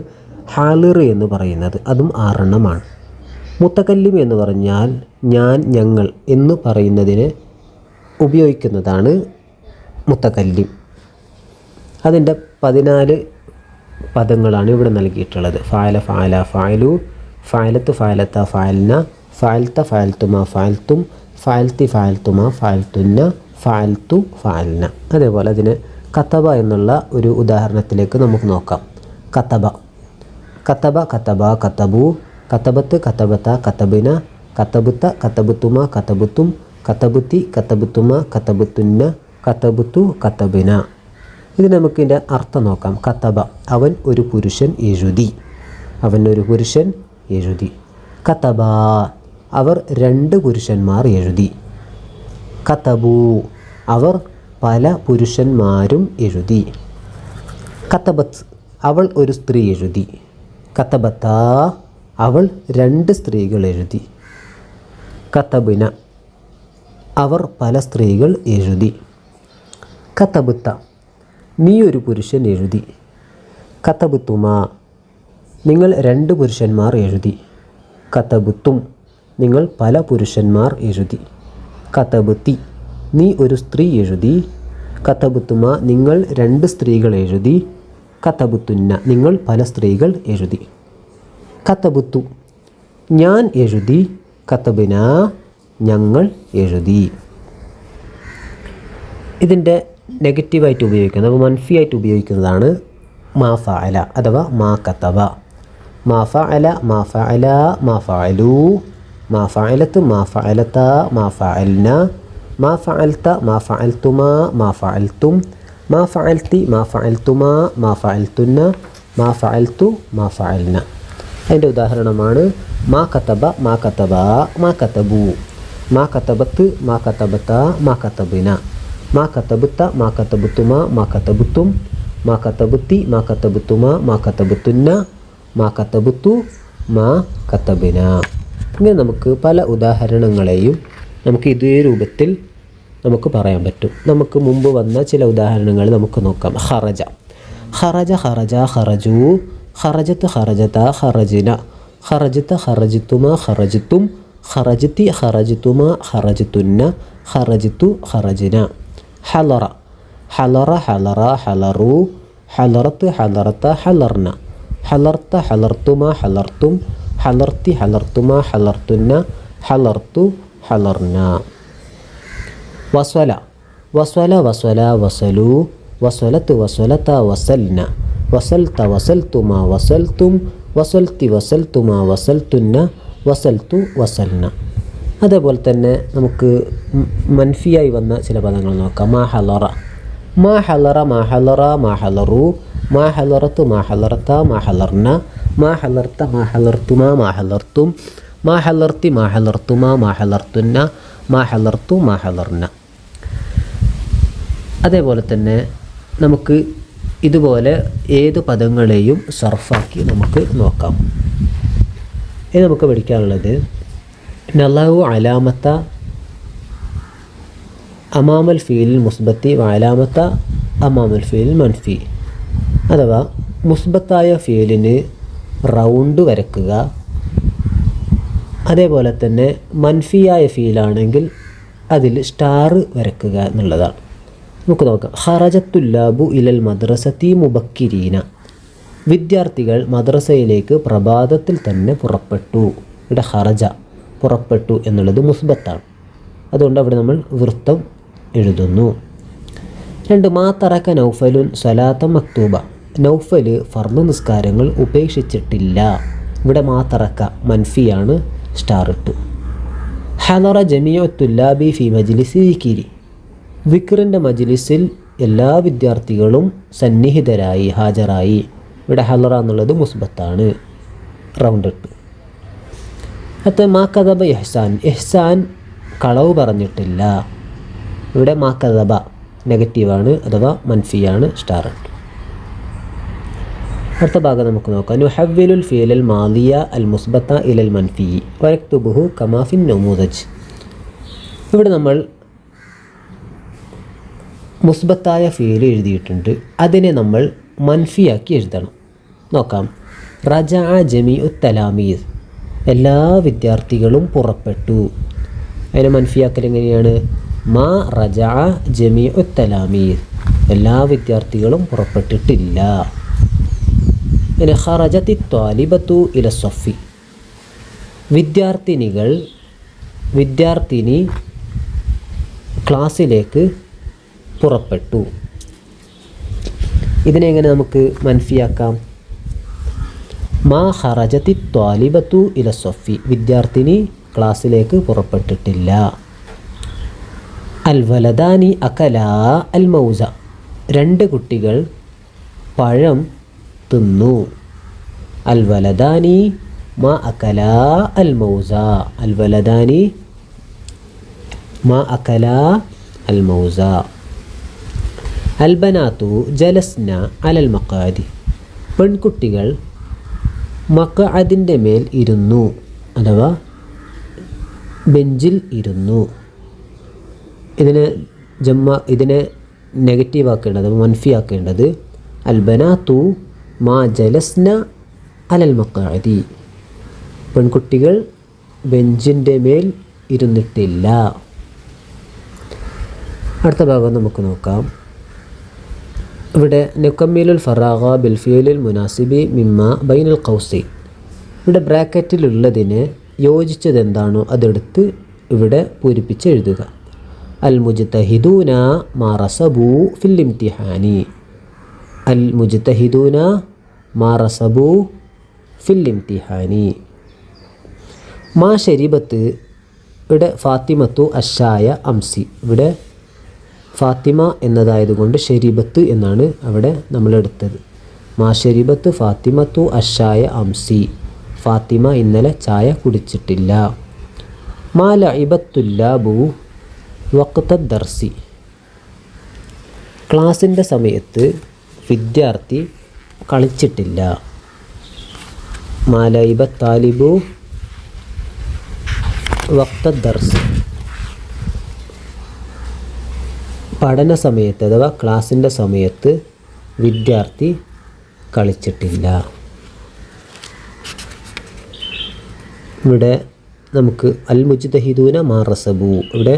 ഹാലിർ എന്ന് പറയുന്നത്. അതും 6 മുത്തകല്ലിം എന്ന് പറഞ്ഞാൽ ഞാൻ, ഞങ്ങൾ എന്ന് പറയുന്നതിന് ഉപയോഗിക്കുന്നതാണ് മുത്തകല്ലിം. അതിൻ്റെ 14 പദങ്ങളാണ് ഇവിടെ നൽകിയിട്ടുള്ളത്. ഫഅല ഫഅല ഫഅലു, ഫഅലത്ത് ഫഅലത ഫഅൽന, ഫഅൽത ഫഅൽതുമ ഫഅൽതും, ഫഅൽതി ഫഅൽതുമ ഫഅൽതുന്ന, ഫഅൽതു ഫഅൽന. അതേപോലെ അതിന് കതബ എന്നുള്ള ഒരു ഉദാഹരണത്തിലേക്ക് നമുക്ക് നോക്കാം. കതബ കതബ കതബ കതബു, കതബത്ത് കതബത കതബിന, കതബുത്ത കതബുത്തുമ കതബുത്തും, കതബുത്തി കതബുത്തുമ കതബുത്തുന്ന, കതബുത്തു കതബിന. ഇത് നമുക്കിതിൻ്റെ അർത്ഥം നോക്കാം. കതബ അവൻ ഒരു പുരുഷൻ എഴുതി, അവൻ ഒരു പുരുഷൻ എഴുതി. കതബ അവർ 2 പുരുഷന്മാർ എഴുതി. കതബു അവർ പല പുരുഷന്മാരും എഴുതി. കതബത്ത് അവൾ ഒരു സ്ത്രീ എഴുതി. കതബത്ത അവൾ 2 സ്ത്രീകൾ എഴുതി. കതബിന അവർ പല സ്ത്രീകൾ എഴുതി. കതബുത്ത നീ ഒരു പുരുഷൻ എഴുതി. കതബുത്തുമ നിങ്ങൾ 2 പുരുഷന്മാർ എഴുതി. കതബുത്തും നിങ്ങൾ പല പുരുഷന്മാർ എഴുതി. കതബുത്തി നീ ഒരു സ്ത്രീ എഴുതി. കതബുത്തുമ നിങ്ങൾ 2 സ്ത്രീകൾ എഴുതി. കതബുത്തുന്ന നിങ്ങൾ പല സ്ത്രീകൾ എഴുതി. കതബുത്തു ഞാൻ എഴുതി. കതബിന ഞങ്ങൾ എഴുതി. ഇതിൻ്റെ നെഗറ്റീവായിട്ട് ഉപയോഗിക്കുന്നത്, അപ്പോൾ മൻഫിയായിട്ട് ഉപയോഗിക്കുന്നതാണ് മാ ഫഅല അഥവാ മാ കതബ. മാ ഫഅല മാ ഫഅല മാ ഫഅലു, മാ ഫഅലത്ത് മാ ഫഅലത മാ ഫഅൽന, മാ ഫഅൽത മാ ഫഅൽതുമ മാ ഫഅൽതും, മാ ഫഅൽതി മാ ഫഅൽതുമ മാ ഫഅൽതുന്ന, മാ ഫഅൽതു മാ ഫഅൽന. അതിൻ്റെ ഉദാഹരണമാണ് മാ കതബ മാ കതബ മാ കതബു, മാ കതബത്ത് മാ കതബത മാ കതബിന, മാ കതബുത്ത മാ കതബുത്തുമ മാ കതബുത്തും, മാ കതബുത്തി മാ കതബുത്തുമ മാ കതബുത്തുന്ന, മാ കതബുത്തു മാ കതബിന. ഇങ്ങനെ നമുക്ക് പല ഉദാഹരണങ്ങളെയും നമുക്ക് ഇതേ രൂപത്തിൽ നമുക്ക് പറയാൻ പറ്റും. നമുക്ക് മുമ്പ് വന്ന ചില ഉദാഹരണങ്ങൾ നമുക്ക് നോക്കാം. ഖറജ ഖറജ ഖറജ ഖറജു, ഖറജത്ത് ഖറജത ഖറജിന, ഖറജത്ത ഖറജിത്തുമ ഖറജിത്തും, ഖറജിത്തി ഖറജിത്തുമ ഖറജിത്തുന്ന, ഖറജിത്തു ഖറജിന. ഹലറ ഹലറ ഹലറ ഹലറു, ഹലറത്ത് ഹലറത്ത ഹലർന, ഹലർത്ത ഹലർത്തുമ ഹലർത്തും, ഹലർത്തി ഹലർത്തുമ ഹലർത്തുന്ന, ഹലർത്തു ഹലർന. വസ്വല വസ്വല വസ്വല വസലു, വസ്വലത്ത് വസ്വലത വസൽന, വസൽത്ത വസൽത്തുമ വസൽത്തും, വസൽത്തി വസൽത്തുമ വസൽത്തുന്ന, വസൽത്തു വസൽന. അതേപോലെ തന്നെ നമുക്ക് മൻഫിയായി വന്ന ചില പദങ്ങൾ നോക്കാം. മാ ഹലറ മാ ഹലറ മാ ഹലറ മാ ഹലറു, മാ ഹലറത്ത് മാ ഹലറത്ത മാ ഹലർന, മാ ഹലർത്ത മാ ഹലർത്തുമ മാ ഹലർത്തും, മാ ഹലർത്തി മാ ഹലർത്തുമ മാ ഹലർത്തുന്ന, മാ ഹലർത്തു മാ ഹലർന. അതേപോലെ തന്നെ നമുക്ക് ഇതുപോലെ ഏത് പദങ്ങളെയും സർഫാക്കി നമുക്ക് നോക്കാം. ഇത് നമുക്ക് പഠിക്കാനുള്ളത് നളഉ അലാമത്ത അമാമൽ ഫീലിൽ മുസ്ബത്തി വഅലാമത്ത അമാമൽ ഫീലിൽ മൻഫി. അഥവാ മുസ്ബത്തായ ഫീലിന് റൗണ്ട് വരക്കുക, അതേപോലെ തന്നെ മൻഫിയായ ഫീലാണെങ്കിൽ അതിൽ സ്റ്റാർ വരക്കുക എന്നുള്ളതാണ്. നമുക്ക് നോക്കാം. ഖറജത്തുല്ലാബു ഇലൽ മദ്രസത്തി മുബക്കിരീന, വിദ്യാർത്ഥികൾ മദ്രസയിലേക്ക് പ്രഭാതത്തിൽ തന്നെ പുറപ്പെട്ടു. ഇവിടെ ഖറജ പുറപ്പെട്ടു എന്നുള്ളത് മുസ്ബത്താണ്, അതുകൊണ്ട് അവിടെ നമ്മൾ വൃത്തം എഴുതുന്നു. 2 മാ തറക നൗഫലുൻ സലാത്ത മക്തൂബ, നൗഫൽ ഫർദ് നിസ്കാരങ്ങൾ ഉപേക്ഷിച്ചിട്ടില്ല. ഇവിടെ മാ തറക മൻഫിയാണ്, സ്റ്റാർ ഇട്ടു. ഹലറ ജമിഉ തുല്ലാബി ഫി മജ്ലിസി ദിക്രി, വിക്റിൻ്റെ മജ്ലിസിൽ എല്ലാ വിദ്യാർത്ഥികളും സന്നിഹിതരായി ഹാജരായി. ഇവിടെ ഹലറ എന്നുള്ളത് മുസ്ബത്താണ്, റൗണ്ട് ഇട്ട്. അത് മാ കദബ ഇഹ്സാൻ, ഇഹ്സാൻ കളവ് പറഞ്ഞിട്ടില്ല. ഇവിടെ മാ കദബ നെഗറ്റീവാണ് അഥവാ മൻഫിയാണ്, സ്റ്റാർ ഉണ്ട്. അടുത്ത ഭാഗം നമുക്ക് നോക്കാം. നുഹവ്വിലുൽ ഫീലൽ മാദിയ അൽ മുസ്ബത്ത ഇലൽ മൻഫി വയക്തുബുഹു കമാഫിൻ നമൂദജ്. ഇവിടെ നമ്മൾ മുസ്ബത്തായ ഫീൽ എഴുതിയിട്ടുണ്ട്, അതിനെ നമ്മൾ മൻഫിയാക്കി എഴുതണം. നോക്കാം. റജഅ ജമീഉ തലാമീസ്, എല്ലാ വിദ്യാർത്ഥികളും പുറപ്പെട്ടു. അതിനെ മൻഫിയാക്കൽ എങ്ങനെയാണ്? മാ റജഅ ജമീഉ തലാമീസ്, എല്ലാ വിദ്യാർത്ഥികളും പുറപ്പെട്ടിട്ടില്ല. പിന്നെ ഖറജത്തി ത്വാലിബത്തു ഇല സഫി, വിദ്യാർത്ഥിനി ക്ലാസ്സിലേക്ക് പുറപ്പെട്ടു. ഇതിനെങ്ങനെ നമുക്ക് മൻഫിയാക്കാം? മാ ഖറജത്തി ത്വാലിബത്തു ഇല സഫി, വിദ്യാർത്ഥിനി ക്ലാസ്സിലേക്ക് പുറപ്പെട്ടിട്ടില്ല. അൽ വലദാനി അകലാ അൽ മൗസ, രണ്ട് കുട്ടികൾ പഴം തിന്നു. അൽ വലദാനി മാ അകലാ അൽ മൗസ, അൽ വലദാനി മാ അകലാ അൽ മൗസ. അൽ ബനാത്തു ജലസ്ന അലൽ മഖാദി, പെൺകുട്ടികൾ മഖഅദിൻ്റെ മേൽ ഇരുന്നു അഥവാ ബെഞ്ചിൽ ഇരുന്നു. ഇതിനെ നെഗറ്റീവ് ആക്കേണ്ടത്, മൻഫി ആക്കേണ്ടത് അൽ ബനാത്തു മാ ജലസ്ന അലൽ മഖാദി, പെൺകുട്ടികൾ ബെഞ്ചിൻ്റെ മേൽ ഇരുന്നിട്ടില്ല. അടുത്ത ഭാഗം നമുക്ക് നോക്കാം. ഇവിടെ നുക്കമ്മിലുൽ ഫറാഗ ബിൽ ഫിയലിൽ മുനാസിബി മിമ്മ ബൈനുൽ ഖൗസി, ഇവിടെ ബ്രാക്കറ്റിലുള്ളതിന് യോജിച്ചത് എന്താണോ അതെടുത്ത് ഇവിടെ പൂരിപ്പിച്ച് എഴുതുക. അൽ മുജ്തഹിദൂന മാ റസബു ഫിൽ ഇംതിഹാനി, അൽ മുജ്തഹിദൂന മാ റസബു ഫിൽ ഇംതിഹാനി. മാ ശരീബത്ത്, ഇവിടെ ഫാത്തിമത്തു അഷായ അംസി, ഇവിടെ ഫാത്തിമ എന്നതായതുകൊണ്ട് ഷരീബത്ത് എന്നാണ് അവിടെ നമ്മളെടുത്തത്. മാ ഷരീബത്ത് ഫാത്തിമത്തു അഷായ അംസി, ഫാത്തിമ ഇന്നലെ ചായ കുടിച്ചിട്ടില്ല. മാ ലഇബത്തുല്ലാബു വഖ്ത ദർസി, ക്ലാസിൻ്റെ സമയത്ത് വിദ്യാർത്ഥി കളിച്ചിട്ടില്ല. മാ ലഇബ താലിബു വഖ്ത ദർസി, പഠന സമയത്ത് അഥവാ ക്ലാസിൻ്റെ സമയത്ത് വിദ്യാർത്ഥി കളിച്ചിട്ടില്ല. ഇവിടെ നമുക്ക് അൽ മുജ്തഹിദൂന മാ റസബു, ഇവിടെ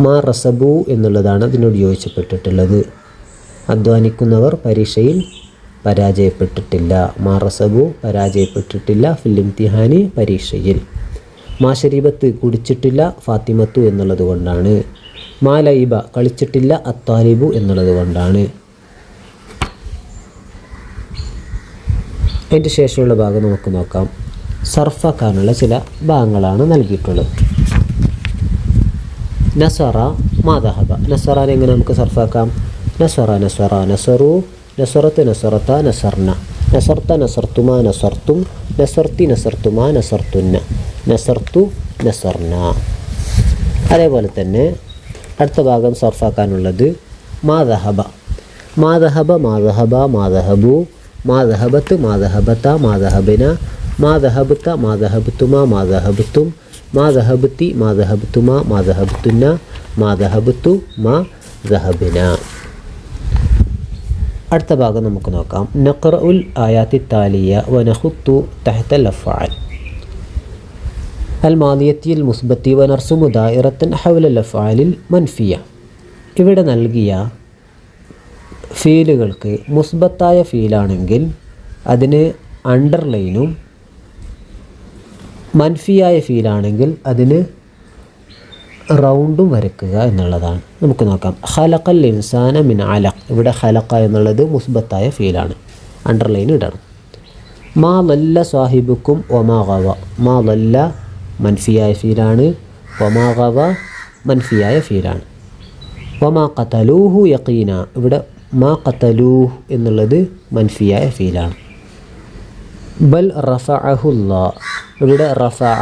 മാ റസബു എന്നുള്ളതാണ് അതിനോട് യോജിച്ചപ്പെട്ടിട്ടുള്ളത്. അധ്വാനിക്കുന്നവർ പരീക്ഷയിൽ പരാജയപ്പെട്ടിട്ടില്ല. മാ റസബു പരാജയപ്പെട്ടിട്ടില്ല ഫിൽ ഇംതിഹാനി പരീക്ഷയിൽ. മാ ശരീബത്ത് കുടിച്ചിട്ടില്ല ഫാത്തിമത്തു എന്നുള്ളത് കൊണ്ടാണ്. മാ ലൈബ കളിച്ചിട്ടില്ല അത്താലിബു എന്നുള്ളത് കൊണ്ടാണ്. അതിൻ്റെ ശേഷമുള്ള ഭാഗം നമുക്ക് നോക്കാം. സർഫാക്കാനുള്ള ചില ഭാഗങ്ങളാണ് നൽകിയിട്ടുള്ളത്. നസറ മാദഹബ, നസറാനെ എങ്ങനെ നമുക്ക് സർഫാക്കാം? നസറ നസറ നസറു, നസറത്ത് നസറത്ത നസർന, നസർത്ത നസർത്തുമാ നസർത്തും, നസർത്തി നസർത്തുമാ നസർത്തുന്ന, നസർത്തു നസർന. അതേപോലെ തന്നെ അടുത്ത ഭാഗം സർഫാക്കാനുള്ളത് മാദഹബ, മാദഹബ മാദഹബ മാദഹബു, മാദഹബത്ത് മാദഹബത്ത മാദഹബിന, മാദഹബത്ത മാദഹബത്തുമാ മാദഹബത്തും, മാദഹബത്തി മാദഹബത്തുമാ മാദഹബത്തുന്ന, മാദഹബത്തു മാദഹബിന. അടുത്ത ഭാഗം നമുക്ക് നോക്കാം. നഖ്റഉൽ ആയാത്തി താലിയ വനഖുത്തു തഹ്തൽ അഫ്ആൽ അൽ മാദിയത്തിൽ മുസ്ബത്തി വനർസുമു ദായിറത്തൻ ഹൗലൽ അഫ്ആലിൽ മൻഫിയ. ഇവിടെ നൽകിയ ഫീലുകൾക്ക് മുസ്ബത്തായ ഫീലാണെങ്കിൽ അതിന് അണ്ടർലൈനും, മൻഫിയായ ഫീലാണെങ്കിൽ അതിന് റൗണ്ടും വരയ്ക്കുക എന്നുള്ളതാണ്. നമുക്ക് നോക്കാം. ഖലഖൽ ഇൻസാന മിൻ അലഖ്, ഇവിടെ ഖലഖ എന്നുള്ളത് മുസ്ബത്തായ ഫീലാണ്, അണ്ടർലൈൻ ഇടണം. മാ ലല്ല സാഹിബുക്കും ഒമാ ഗവ, മാ ലല്ല മൻഫിയായ ഫീലാണ്, ഒമാ ഗവ മൻഫിയായ ഫീലാണ്. ഒമാ ഖതലൂഹു യഖീന, ഇവിടെ മാ ഖതലൂഹ് എന്നുള്ളത് മൻഫിയായ ഫീലാണ്. ബൽ റഫഅഹുല്ലാ, ഇവിടെ റഫഅ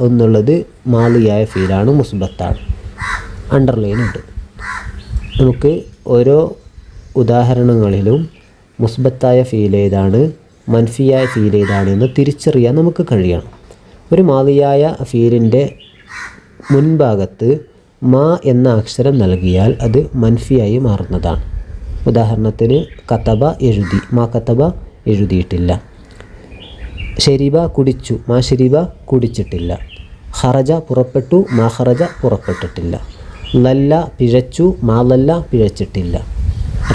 എന്നുള്ളത് മാളിയായ ഫീലാണ്, മുസ്ബത്താണ്, അണ്ടർലൈൻ ഉണ്ട്. നമുക്ക് ഓരോ ഉദാഹരണങ്ങളിലും മുസ്ബത്തായ ഫീൽ ഏതാണ്, മൻഫിയായ ഫീൽ ഏതാണ് എന്ന് തിരിച്ചറിയാൻ നമുക്ക് കഴിയണം. ഒരു മാളിയായ ഫീലിൻ്റെ മുൻഭാഗത്ത് മാ എന്ന അക്ഷരം നൽകിയാൽ അത് മൻഫിയായി മാറുന്നതാണ്. ഉദാഹരണത്തിന് കതബ എഴുതി, മാ കതബ എഴുതിയിട്ടില്ല. ശരിബ കുടിച്ചു, മാ ശരിബ കുടിച്ചിട്ടില്ല. ഖറജ പുറപ്പെട്ടു, മാ ഖറജ പുറപ്പെട്ടിട്ടില്ല. ലല്ല പിഴച്ചു, മാ ലല്ല പിഴച്ചിട്ടില്ല.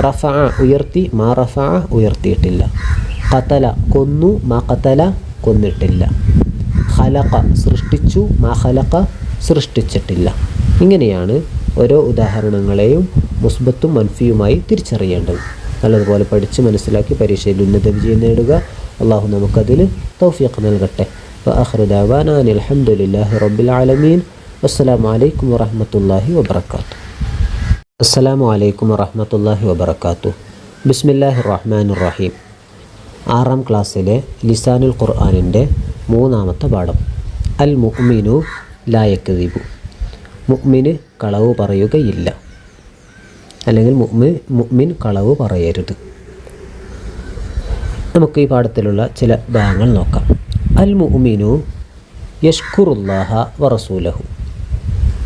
റഫഅ ഉയർത്തി, മാ റഫഅ ഉയർത്തിയിട്ടില്ല. ഖതല കൊന്നു, മാ ഖതല കൊന്നിട്ടില്ല. ഖലഖ സൃഷ്ടിച്ചു, മാ ഖലഖ സൃഷ്ടിച്ചിട്ടില്ല. ഇങ്ങനെയാണ് ഓരോ ഉദാഹരണങ്ങളെയും മുസ്ബത്തും മൻഫിയുമായി തിരിച്ചറിയേണ്ടത്. നല്ലതുപോലെ പഠിച്ച് മനസ്സിലാക്കി പരീക്ഷയിൽ ഉന്നത വിജയം നേടുക. അള്ളാഹു നമുക്കതിൽ തൗഫീഖ് നൽകട്ടെ. വആഖിറു ദഅവാനാ അനിൽ ഹംദുലില്ലാഹി റബ്ബിൽ ആലമീൻ. അസ്സലാമു അലൈക്കും വറഹ്മത്തുള്ളാഹി വബറകാതുഹു. അസ്സലാമു അലൈക്കും വറഹ്മത്തുള്ളാഹി വബറകാതുഹു. ബിസ്മില്ലാഹിർ റഹ്മാനിർ റഹീം. 6ാം ക്ലാസ്സിലെ ലിസാനുൽ ഖുർആനിൻ്റെ 3ാമത്തെ പാഠം. അൽ മുഅ്മിനു ലാ യക്ദിബു. മുഅ്മിന് കളവ് പറയുകയില്ല, അല്ലെങ്കിൽ മുഅ്മിൻ കളവ് പറയരുത്. നമുക്ക് ഈ പാഠത്തിലുള്ള ചില ഭാഗങ്ങൾ നോക്കാം. അൽ മുഅ്മിനു യഷ്കുറുല്ലാഹ വറസൂലഹു.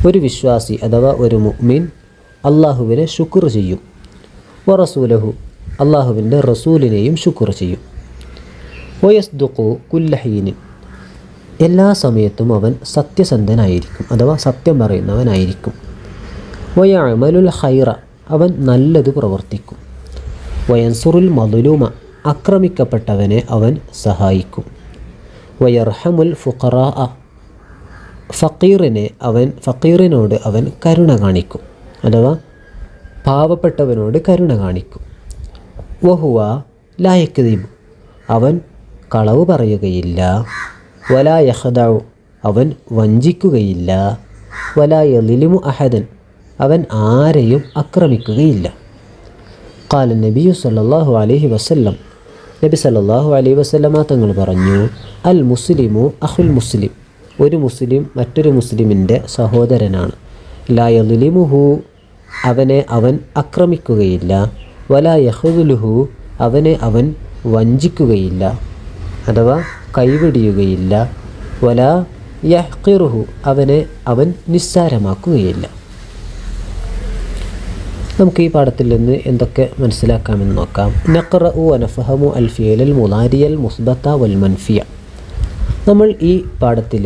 ഒരു വിശ്വാസി അഥവാ ഒരു മുഅ്മിൻ അള്ളാഹുവിനെ ശുക്ർ ചെയ്യും. വറസൂലഹു, അള്ളാഹുവിൻ്റെ റസൂലിനെയും ശുക്ർ ചെയ്യും. വയസ്ദുഖു കുല്ല ഹീനിൻ, എല്ലാ സമയത്തും അവൻ സത്യസന്ധനായിരിക്കും അഥവാ സത്യം പറയുന്നവനായിരിക്കും. വയഅമലുൽ ഖൈറ, അവൻ നല്ലത് പ്രവർത്തിക്കും. വയൻസുറുൽ മദ്ലൂമ, ആക്രമിക്കപ്പെട്ടവനെ അവൻ സഹായിക്കും. വയർഹമുൽ ഫുഖറാ, ഫക്കീറിനോട് അവൻ കരുണ കാണിക്കും അഥവാ പാവപ്പെട്ടവനോട് കരുണ കാണിക്കും. വഹുവ ലാ യക്ദിബു, അവൻ കളവ് പറയുകയില്ല. വലാ യഖ്ദഉ, അവൻ വഞ്ചിക്കുകയില്ല. വലാ യളിമു അഹദൻ, അവൻ ആരെയും ആക്രമിക്കുകയില്ല. ഖാല നബിയു സല്ലല്ലാഹു അലൈഹി വസല്ലം, നബി സല്ലല്ലാഹു അലൈഹി വസല്ലമ തങ്ങൾ പറഞ്ഞു, അൽ മുസ്ലിമു അഖുൽ മുസ്ലിം, ഒരു മുസ്ലിം മറ്റൊരു മുസ്ലിമിൻ്റെ സഹോദരനാണ്. ലാ യളിമുഹു, അവനെ അവൻ ആക്രമിക്കുകയില്ല. വലാ യഖ്ദുലുഹു, അവനെ അവൻ വഞ്ചിക്കുകയില്ല അഥവാ കൈവെടിയുകയില്ല. വലാ യഹ്ഖിറുഹു, അവനെ അവൻ നിസ്സാരമാക്കുകയില്ല. നമുക്ക് ഈ പാഠത്തിൽ നിന്ന് എന്തൊക്കെ മനസ്സിലാക്കാമെന്ന് നോക്കാം. നഖ്റഉ വനഫഹമു അൽ ഫിഅലൽ മുളാരിയൽ മുസ്ബത്ത വൽ മൻഫിയ. നമ്മൾ ഈ പാഠത്തിൽ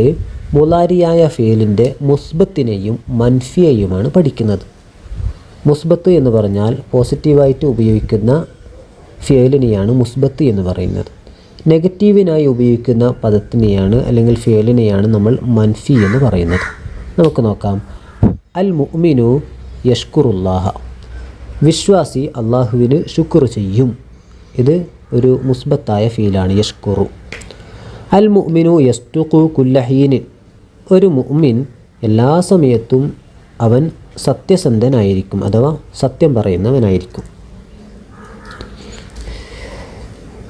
മുളാരിയായ ഫിഅലിൻ്റെ മുസ്ബത്തിനെയും മൻഫിയയുമാണ് പഠിക്കുന്നത്. മുസ്ബത്ത് എന്ന് പറഞ്ഞാൽ പോസിറ്റീവായിട്ട് ഉപയോഗിക്കുന്ന ഫിഅലിനെയാണ് മുസ്ബത്ത് എന്ന് പറയുന്നത്. നെഗറ്റീവിനായി ഉപയോഗിക്കുന്ന പദത്തിനെയാണ് അല്ലെങ്കിൽ ഫിഅലിനെയാണ് നമ്മൾ മൻഫി എന്ന് പറയുന്നത്. നമുക്ക് നോക്കാം. അൽ മുഅ്മിനു യഷ്കുറുല്ലാഹ, വിശ്വാസി അള്ളാഹുവിന് ശുക്ർ ചെയ്യും. ഇത് ഒരു മുസ്ബത്തായ ഫീലാണ്, യഷ്കുറു. അൽ മുഅ്മിനു യസ്തുഖു കുല്ല ഹീൻ, ഒരു മുഅ്മിൻ എല്ലാ സമയത്തും അവൻ സത്യസന്ധനായിരിക്കും അഥവാ സത്യം പറയുന്നവനായിരിക്കും.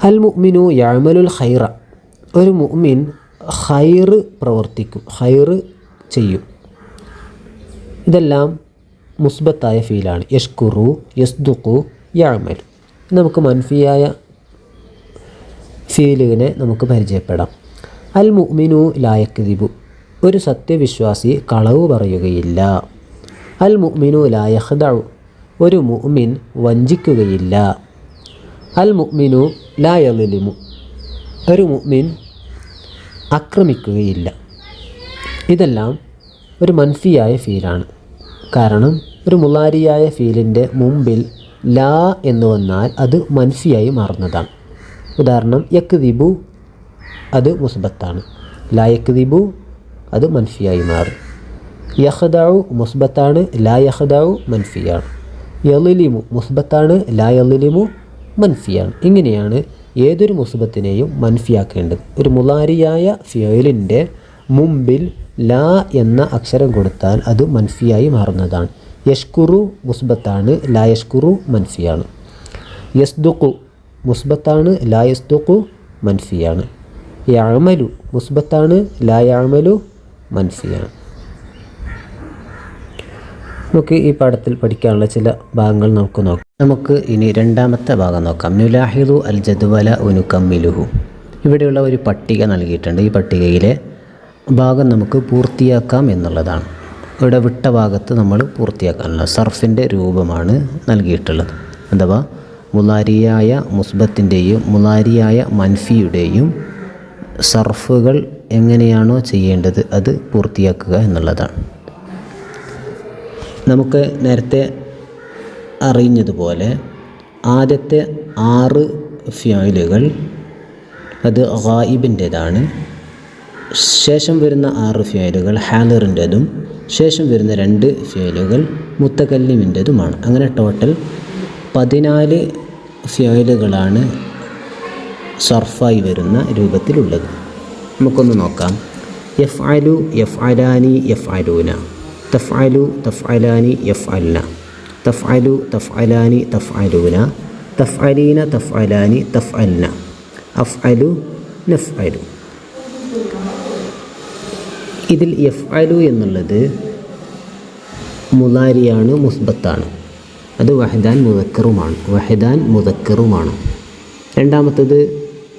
അൽ മുഅ്മിനു യഅമലുൽ ഖൈറ, ഒരു മുഅ്മിൻ ഖൈർ പ്രവർത്തിക്കും, ഖൈർ ചെയ്യും. ഇതെല്ലാം മുസ്ബത്തായ ഫീലാണ്. യഷ്കുറു, യസ്ദുഖു, യഅമൽ. നമുക്ക് മൻഫിയായ ഫീലിനെ നമുക്ക് പരിചയപ്പെടാം. അൽ മുഅ്മിനു ലാ യക്ദിബു, ഒരു സത്യവിശ്വാസി കളവ് പറയുകയില്ല. അൽ മുഅ്മിനു ലാ യഖ്ദഉ, ഒരു മുഅ്മിൻ വഞ്ചിക്കുകയില്ല. അൽ മുഅ്മിനു ലാ യളിമു, ഒരു മുഅ്മിൻ ആക്രമിക്കുകയില്ല. ഇതെല്ലാം ഒരു മൻഫിയായ ഫീലാണ്. കാരണം ഒരു മുളാരിയായ ഫീലിൻ്റെ മുമ്പിൽ ലാ എന്ന് വന്നാൽ അത് മൻഫിയായി മാറുന്നതാണ്. ഉദാഹരണം യക്ദിബു, അത് മുസ്ബത്താണ്. ലാ യക്ദിബു, അത് മൻഫിയായി മാറും. യഖ്ദഉ മുസ്ബത്താണ്, ലാ യഖ്ദഉ മൻഫിയാണ്. യളിമു മുസ്ബത്താണ്, ലാ യളിമു മൻഫിയാണ്. ഇങ്ങനെയാണ് ഏതൊരു മുസ്ബത്തിനെയും മൻഫിയാക്കേണ്ടത്. ഒരു മുളാരിയായ ഫിഅലിൻ്റെ മുമ്പിൽ ലാ എന്ന അക്ഷരം കൊടുത്താൽ അത് മൻഫിയായി മാറുന്നതാണ്. യഷ്കുറു മുസ്ബത്താണ്, ലാ യഷ്കുറു മൻഫിയാണ്. യസ്ദുഖു മുസ്ബത്താണ്, ലാ യസ്ദുഖു മൻഫിയാണ്. യഅമലു മുസ്ബത്താണ്, ലാ യഅമലു മൻഫിയാണ്. നമുക്ക് ഈ പാഠത്തിൽ പഠിക്കാനുള്ള ചില ഭാഗങ്ങൾ നമുക്ക് നോക്കാം. നമുക്ക് ഇനി രണ്ടാമത്തെ ഭാഗം നോക്കാം. നുലാഹിദു അൽ ജദ്വല ഉനുകമ്മിലുഹു. ഇവിടെയുള്ള ഒരു പട്ടിക നൽകിയിട്ടുണ്ട്. ഈ പട്ടികയിലെ ഭാഗം നമുക്ക് പൂർത്തിയാക്കാം എന്നുള്ളതാണ്. ഇവിടെ വിട്ട ഭാഗത്ത് നമ്മൾ പൂർത്തിയാക്കാനുള്ള സർഫിൻ്റെ രൂപമാണ് നൽകിയിട്ടുള്ളത്. അഥവാ മുലാരിയായ മുസ്ബത്തിൻ്റെയും മുലാരിയായ മൻഫിയുടെയും സർഫുകൾ എങ്ങനെയാണോ ചെയ്യേണ്ടത് അത് പൂർത്തിയാക്കുക എന്നുള്ളതാണ്. നമുക്ക് നേരത്തെ അറിഞ്ഞതുപോലെ ആദ്യത്തെ 6 ഫിഅലുകൾ അത് ഗായിബിൻ്റേതാണ്. ശേഷം വരുന്ന 6 ഫിഅലുകൾ ഹാലിറിൻ്റേതും ശേഷം വരുന്ന 2 ഫിഅലുകൾ മുത്തകല്ലിമിൻ്റേതുമാണ്. അങ്ങനെ ടോട്ടൽ 14 ഫിഅലുകളാണ് സർഫായി വരുന്ന രൂപത്തിലുള്ളത്. നമുക്കൊന്ന് നോക്കാം. യഫ്അലു യഫ്അലാനി യഫ്അലൂന, തഫ്അലു തഫ്അലാനി യഫ്അൽന, തഫ്അലു തഫ്അലാനി തഫ്അലൂന, തഫ്അലീന തഫ്അലാനി തഫ്അൽന, അഫ്അലു നഫ്അലു. ഇതിൽ യഫ്അലു എന്നുള്ളത് മുലാരിയാണ്, മുസ്ബത്താണ്. അത് വഹദാൻ മുദക്കറുമാണ്. രണ്ടാമത്തത്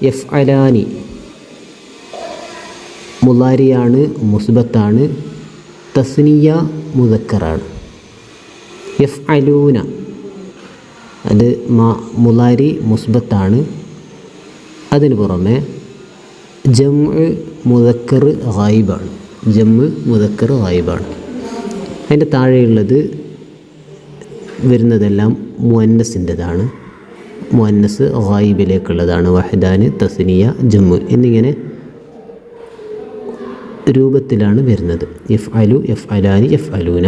യഫ്അലാനി മുലാരിയാണ്, മുസ്ബത്താണ്, തസ്നിയ മുദക്കറാണ്. യഫ്അലൂന അത് മുലാരി മുസ്ബത്താണ്. അതിന് പുറമെ ജംഉ മുദക്കർ ഗായിബാണ്. അതിൻ്റെ താഴെയുള്ളത് വരുന്നതെല്ലാം മുഅന്നസിൻ്റെതാണ്. മുഅന്നസ് ഗായിബിലേക്കുള്ളതാണ്. വഹദാന്, തസ്നിയ, ജംഉ എന്നിങ്ങനെ രൂപത്തിലാണ് വരുന്നത്. യഫ്അലു യഫ്അലാനി യഫ്അലൂന,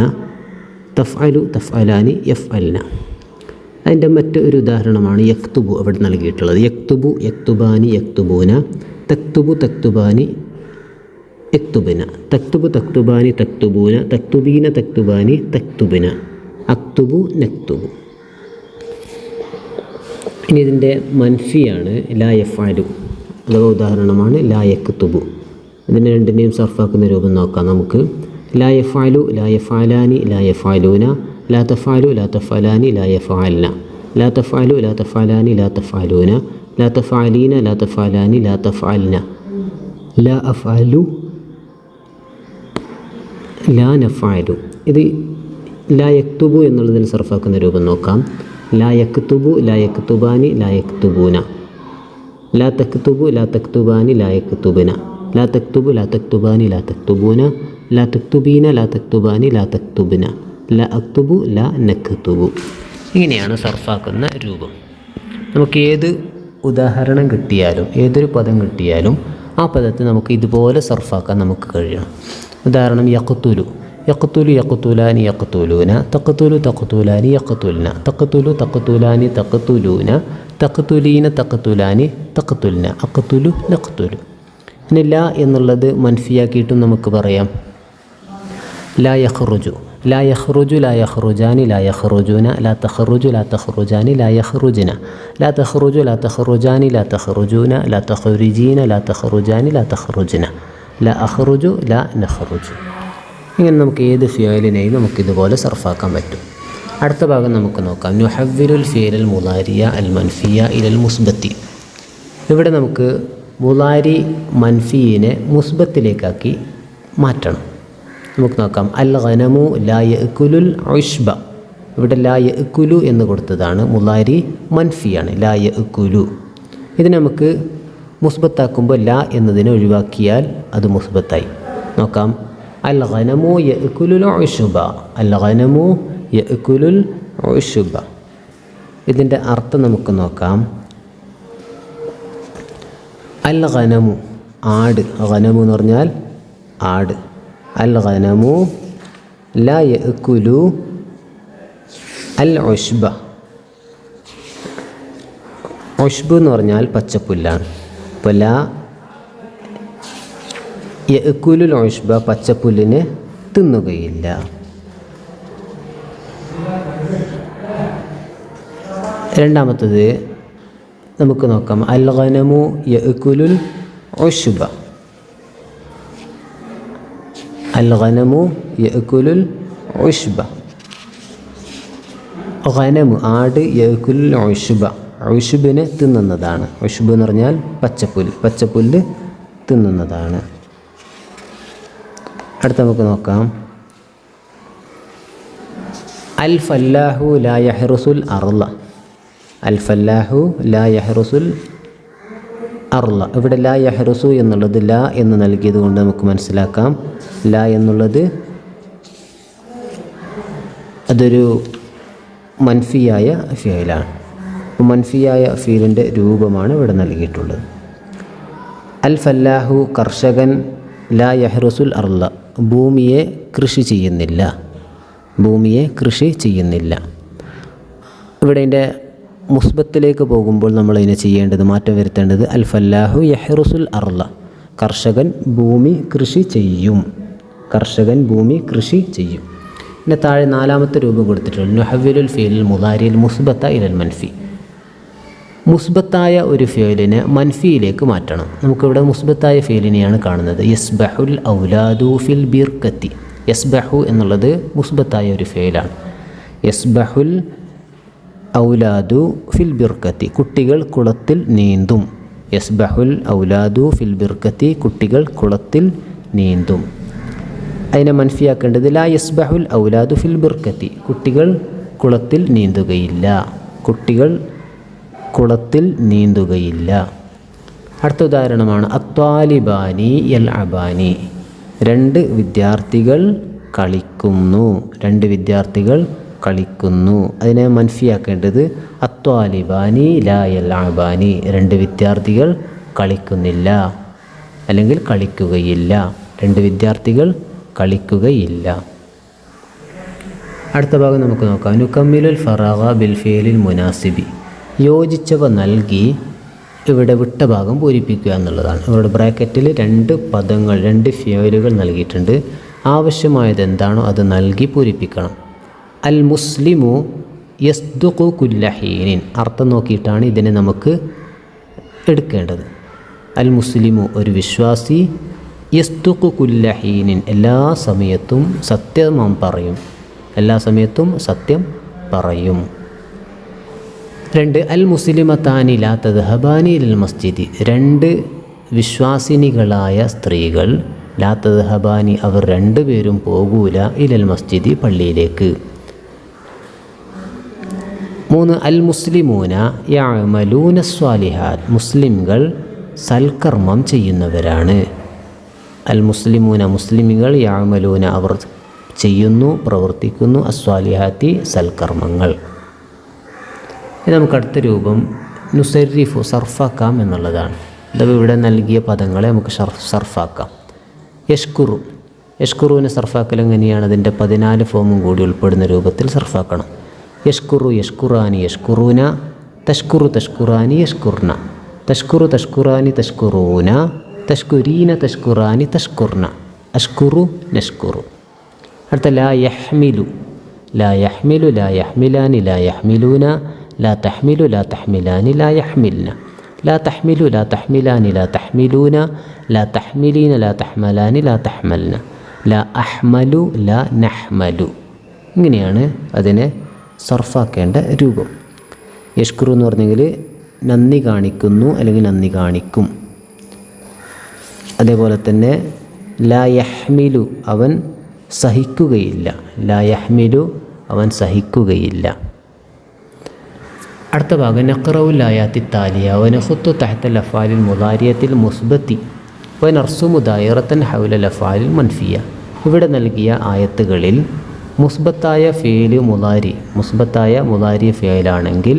തഫ്അലു തഫ്അലാനി യഫ്അൽന. അതിൻ്റെ മറ്റൊരു ഉദാഹരണമാണ് യക്തുബു അവിടെ നൽകിയിട്ടുള്ളത്. യക്തുബു യക്തുബാനി യക്തുബൂന, തക്തുബു തക്തുബാനി യക്തുബിന, തക്തുബു തക്തുബാനി തക്തുബൂന, തക്തുബീന തക്തുബാനി തക്തുബിന, അക്തുബു നക്തുബു. ഇനി ഇതിൻ്റെ മൻഫിയാണ് ലാ യഫ്അലു. അഥവാ ഉദാഹരണമാണ് ലാ യക്തുബു. ഇതിനെ രണ്ടിനെയും സർഫാക്കുന്ന രൂപം നോക്കാം നമുക്ക്. ലാ യഫ്അലു ലാ യഫ്അലാനി ലാ യഫ്അലൂന, ലാ തഫ്അലു ലാ തഫ്അലാനി ലാ യഫ്അൽന, ലാ തഫ്അലു ലാ തഫ്അലാനി ലാ തഫ്അലൂന, ലാ തഫ്അലീന ലാ തഫ്അലാനി ലാ തഫ്അൽന, ലാ അഫ്അലു ലാ നഫ്അലു. ഇത് ലാ യക്തുബു എന്നുള്ളതിൽ സർഫാക്കുന്ന രൂപം നോക്കാം. ലാ യക്തുബു ലാ യക്തുബാനി ലാ യക്തുബൂന, ലാ തക്തുബു ലാ തക്തുബാനി ലാ യക്തുബിന, ലാ തക്തുബു ലാ തക്തുബാനി ലാ തക്തുബൂന, ലാ തക്തുബീന ലാ തക്തുബാനി ലാ തക്തുബിന, ലാ അക്തുബു ലാ നക്തുബു. ഇങ്ങനെയാണ് സർഫാക്കുന്ന രൂപം. നമുക്ക് ഏത് ഉദാഹരണം കിട്ടിയാലും ഏതൊരു പദം കിട്ടിയാലും ആ പദത്തെ നമുക്ക് ഇതുപോലെ സർഫാക്കാൻ നമുക്ക് കഴിയണം. ഉദാഹരണം യഖ്തുലു യഖ്തുലു യഖ്തുലാനി യഖ്തുലൂന, തഖ്തുലു തഖ്തുലാനി യഖ്തുൽന, തഖ്തുലു തഖ്തുലാനി തഖ്തുലൂന, തഖ്തുലീന തഖ്തുലാനി തഖ്തുൽന, അഖ്തുലു നഖ്തുലു. ഇനി ലാ എന്നുള്ളത് മൻഫിയാക്കിയിട്ടും നമുക്ക് പറയാം. ലാ യഖ്റുജു ലാ യഖ്റുജു ലാ യഖ്റുജാനി ലാ യഖ്റുജൂന, ലാ തഖ്റുജു ലാ തഖ്റുജാനി ലാ യഖ്റുജ്ന, ലാ തഖ്റുജു ലാ തഖ്റുജാനി ലാ തഖ്റുജൂന, ലാ തഖ്റുജീന ലാ തഖ്റുജാനി ലാ തഖ്റുജ്ന, ലാ അഖ്റുജു ലാ നഖ്റുജു. ഇങ്ങനെ നമുക്ക് ഏത് ഫിഅലിനെയും നമുക്കിതുപോലെ സർഫാക്കാൻ പറ്റും. അടുത്ത ഭാഗം നമുക്ക് നോക്കാം. നുഹവ്വിലുൽ ഫിഅലൽ മുലാരിയ അൽ മൻഫിയ ഇലൽ മുസ്ബത്തി. ഇവിടെ നമുക്ക് മുലാരി മൻഫീനെ മുസ്ബത്തിലേക്കാക്കി മാറ്റണം. നമുക്ക് നോക്കാം. അൽ ഗനമു ലാ യഅ്കുലുൽ ഉഷ്ബ. ഇവിടെ ലാ യഅ്കുലു എന്ന് കൊടുത്തതാണ് മുലാരി മൻഫിയാണ്. ലാ യഅ്കുലു. ഇതിന് നമുക്ക് മുസ്ബത്താക്കുമ്പോൾ ലാ എന്നതിനെ ഒഴിവാക്കിയാൽ അത് മുസ്ബത്തായി. നോക്കാം. അൽ ഗനമു യഅ്കുലുൽ ഉഷ്ബ, അൽ ഗനമു യഅ്കുലുൽ ഉഷ്ബ. ഇതിൻ്റെ അർത്ഥം നമുക്ക് നോക്കാം. അൽ ഗനമു ആട്, ഗനമു എന്ന് പറഞ്ഞാൽ ആട്. അൽ ഗനമു ലാ യഅ്കുലു അൽ ഉഷ്ബ. ഉഷ്ബ് എന്ന് പറഞ്ഞാൽ പച്ചപ്പുല്ലാണ്. അപ്പോൾ ലാ യഅ്കുലുൽ ഉഷ്ബ പച്ചപ്പുല്ലിനെ തിന്നുകയില്ല. രണ്ടാമത്തത് നമുക്ക് നോക്കാം. അൽ ഗനമു യഅ്കുലുൽ ഉശ്ബ. അൽ ഗനമു യഅ്കുലുൽ ഉശ്ബ. ഗനമു ആട്, യഅ്കുലുൽ ഉശ്ബ ഉശ്ബിനെ തിന്നുന്നതാണ്. ഉശ്ബ് എന്ന് പറഞ്ഞാൽ പച്ചപ്പുല്ല്, പച്ചപ്പുല്ല് തിന്നുന്നതാണ്. അടുത്ത നമുക്ക് നോക്കാം. അൽ ഫല്ലാഹു ലാ യഹ്റുസുൽ അർള. അൽ ഫല്ലാഹു ലാ യഹ്റുസുൽ അർള. ഇവിടെ ലാ യഹ്റുസു എന്നുള്ളത് ലാ എന്ന് നൽകിയത് കൊണ്ട് നമുക്ക് മനസ്സിലാക്കാം ലാ എന്നുള്ളത് അതൊരു മൻഫിയായ ഫിയലാണ്. മൻഫിയായ ഫീലിൻ്റെ രൂപമാണ് ഇവിടെ നൽകിയിട്ടുള്ളത്. അൽ ഫല്ലാഹു കർഷകൻ, ലാ യഹ്റുസുൽ അർള ഭൂമിയെ കൃഷി ചെയ്യുന്നില്ല, ഭൂമിയെ കൃഷി ചെയ്യുന്നില്ല. ഇവിടെ ഇതിൻ്റെ മുസ്ബത്തിലേക്ക് പോകുമ്പോൾ നമ്മളതിനെ ചെയ്യേണ്ടത്, മാറ്റം വരുത്തേണ്ടത് അൽ ഫല്ലാഹു യഹ്റുസുൽ അർള, കർഷകൻ ഭൂമി കൃഷി ചെയ്യും, കർഷകൻ ഭൂമി കൃഷി ചെയ്യും. പിന്നെ താഴെ നാലാമത്തെ രൂപം കൊടുത്തിട്ടുള്ളത് നുഹവ്വിലുൽ ഫീലിൽ മുദാരിൽ മുസ്ബത്ത ഇലൽ മൻഫി. മുസ്ബത്തായ ഒരു ഫീലിനെ മൻഫിയിലേക്ക് മാറ്റണം. നമുക്കിവിടെ മുസ്ബത്തായ ഫീലിനെയാണ് കാണുന്നത്. യസ്ബഹുൽ ഔലാദു ഫിൽ ബിർക്കത്തി. യസ്ബഹു എന്നുള്ളത് മുസ്ബത്തായ ഒരു ഫീലാണ്. യസ്ബഹുൽ ഔലാദു ഫിൽ ബിർക്കത്തി, കുട്ടികൾ കുളത്തിൽ നീന്തും. യസ്ബഹുൽ ഔലാദു ഫിൽ ബിർക്കത്തി, കുട്ടികൾ കുളത്തിൽ നീന്തും. അതിനെ മൻഫിയാക്കേണ്ടത് ലാ യസ്ബഹുൽ ഔലാദു ഫിൽ ബിർക്കത്തി, കുട്ടികൾ കുളത്തിൽ നീന്തുകയില്ല, കുട്ടികൾ കുളത്തിൽ നീന്തുകയില്ല. അടുത്ത ഉദാഹരണമാണ് അത്വാലിബാനി യൽഅബാനി. രണ്ട് വിദ്യാർത്ഥികൾ കളിക്കുന്നു, രണ്ട് വിദ്യാർത്ഥികൾ കളിക്കുന്നു. അതിനെ മൻഫിയാക്കേണ്ടത് അത്വാലിബാനി ലാ യൽഅബാനി, രണ്ട് വിദ്യാർത്ഥികൾ കളിക്കുന്നില്ല അല്ലെങ്കിൽ കളിക്കുകയില്ല, രണ്ട് വിദ്യാർത്ഥികൾ കളിക്കുകയില്ല. അടുത്ത ഭാഗം നമുക്ക് നോക്കാം. നുകമ്മിലുൽ ഫറാഗ ബിൽ ഫീലിൽ മുനാസിബി. യോജിച്ചവ നൽകി ഇവിടെ വിട്ട ഭാഗം പൂരിപ്പിക്കുക എന്നുള്ളതാണ്. ഇവിടെ ബ്രാക്കറ്റിൽ രണ്ട് പദങ്ങൾ, രണ്ട് ഫിയലുകൾ നൽകിയിട്ടുണ്ട്. ആവശ്യമായത് എന്താണോ അത് നൽകി പൂരിപ്പിക്കണം. അൽ മുസ്ലിമു യസ്ദുഖു കുല്ല ഹീനിൻ. അർത്ഥം നോക്കിയിട്ടാണ് ഇതിനെ നമുക്ക് എടുക്കേണ്ടത്. അൽ മുസ്ലിമു ഒരു വിശ്വാസി, യസ്ദുഖു കുല്ല ഹീനിൻ എല്ലാ സമയത്തും സത്യം പറയും, എല്ലാ സമയത്തും സത്യം പറയും. രണ്ട് അൽ മുസ്ലിമത്താനി ലാ തദ്ഹബാനി ഇലൽ മസ്ജിദി. രണ്ട് വിശ്വാസിനികളായ സ്ത്രീകൾ ലാ തദ്ഹബാനി അവർ രണ്ടുപേരും പോകൂല ഇലൽ മസ്ജിദി പള്ളിയിലേക്ക്. മൂന്ന് അൽ മുസ്ലിമൂന യഅമലൂന സ്വാലിഹാത്ത്. മുസ്ലിംകൾ സൽക്കർമ്മം ചെയ്യുന്നവരാണ്. അൽ മുസ്ലിമൂന മുസ്ലിമികൾ, യഅമലൂന അവർ ചെയ്യുന്നു, പ്രവർത്തിക്കുന്നു, അസ്വാലിഹാത്തി സൽക്കർമ്മങ്ങൾ. ഇത് നമുക്ക് അടുത്ത രൂപം നുസരിഫു സർഫാക്കാം എന്നുള്ളതാണ്. അഥവാ ഇവിടെ നൽകിയ പദങ്ങളെ നമുക്ക് സർഫാക്കാം. യഷ്കുറു, യഷ്കുറുവിനെ സർഫാക്കൽ എങ്ങനെയാണ്? അതിൻ്റെ 14 ഫോമും കൂടി ഉൾപ്പെടുന്ന രൂപത്തിൽ സർഫാക്കണം. യഷ്കുറു യഷ്കുറാനി യഷ്കുറൂന, തഷ്കുറു തഷ്കുറാനി യഷ്കുർന, തഷ്കുറു തഷ്കുറാനി തഷ്കുറൂന, തഷ്കുരീന തഷ്കുറാനി തഷ്കുർന, അഷ്കുറു നഷ്കുറു. അടുത്ത ലാ യഹ്മിലു, ലാ യഹ്മിലു ലാ യഹ്മിലാനി ലാ യഹ്മിലൂന, ലാ തഹ്മിലു ലാ തഹ്മിലാനി ലാ യഹ്മിൽന, ലാ തഹ്മിലു ലാ തഹ്മിലാനി ലാ തഹ്മിലൂന, ലാ തഹ്മിലീന ലാ തഹ്മലാനി ലാ തഹ്മൽന, ലാ അഹ്മലു ലാ നഹ്മലു. ഇങ്ങനെയാണ് അതിനെ സർഫാക്കേണ്ട രൂപം. യഷ്കുറു എന്ന് പറഞ്ഞെങ്കിൽ നന്ദി കാണിക്കുന്നു അല്ലെങ്കിൽ നന്ദി കാണിക്കും. അതേപോലെ തന്നെ ലാ യഹ്മിലു അവൻ സഹിക്കുകയില്ല, ലാ യഹ്മിലു അവൻ സഹിക്കുകയില്ല. അടുത്ത ഭാഗം നഖ്റഉൽ ആയാത്തി താലിയ വനഖുത്തു തഹ്ത അഫ്ആലിൽ മുദാരിയത്തിൽ മുസ്ബത്തി വനർസുമു ദായിറത്തൻ ഹൗല അഫ്ആലിൽ മൻഫിയ. ഇവിടെ നൽകിയ ആയത്തുകളിൽ മുസ്ബത്തായ ഫിയല് മുദാരി, മുസ്ബത്തായ മുദാരി ഫിയലാണെങ്കിൽ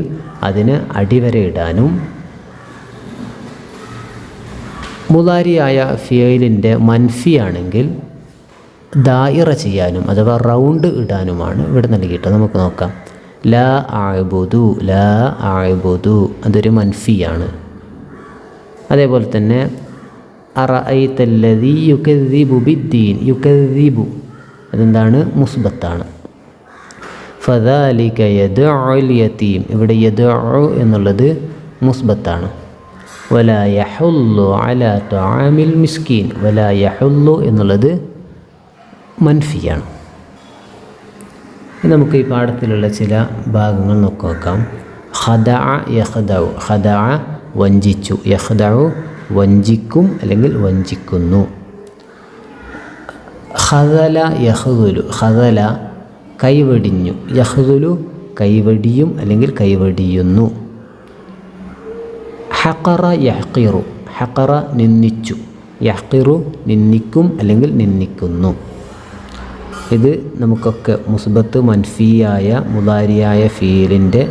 അതിന് അടിവരയിടാനും മുദാരിയായ ഫിയലിൻ്റെ മൻഫിയാണെങ്കിൽ ദായിറ ചെയ്യാനും അഥവാ റൗണ്ട് ഇടാനുമാണ് ഇവിടെ നൽകിയിട്ട്. നമുക്ക് നോക്കാം. ലാ അഅ്ബുദു, ലാ അഅ്ബുദു അതൊരു മൻഫിയാണ്. അതേപോലെ തന്നെ അറഅയ്തല്ലദീ യുകദ്ദിബു ബിദ്ദീൻ, യുകദ്ദിബു അതെന്താണ്? മുസ്ബത്താണ്. ഫദാലിക യദ്ഉൽ യതീം. ഇവിടെ യദ്ഉ എന്നുള്ളത് മുസ്ബത്താണ്. വലാ യഹുല്ലു അലാ തആമിൽ മിസ്കീൻ. വലാ യഹുല്ലു എന്നുള്ളത് മൻഫിയാണ്. നമുക്ക് ഈ പാഠത്തിലുള്ള ചില ഭാഗങ്ങൾ നോക്കാം. ഖദഅ യഖദഉ. ഖദഅ വഞ്ചിച്ചു. യഖദഉ വഞ്ചിക്കും അല്ലെങ്കിൽ വഞ്ചിക്കുന്നു. ഖദല യഖ്ദുലു. ഖദല കൈവടിഞ്ഞു. യഖ്ദുലു കൈവടിയും അല്ലെങ്കിൽ കൈവടിയുന്നു. ഹഖറ യഹ്ഖിറു. ഹഖറ നിന്ദിച്ചു. യഹ്ഖിറു നിന്ദിക്കും അല്ലെങ്കിൽ നിന്ദിക്കുന്നു. ഇത് നമുക്കൊക്കെ മുസ്ബത്ത് മൻഫിയായ മുളാരിയായ ഫീലിൻ്റെ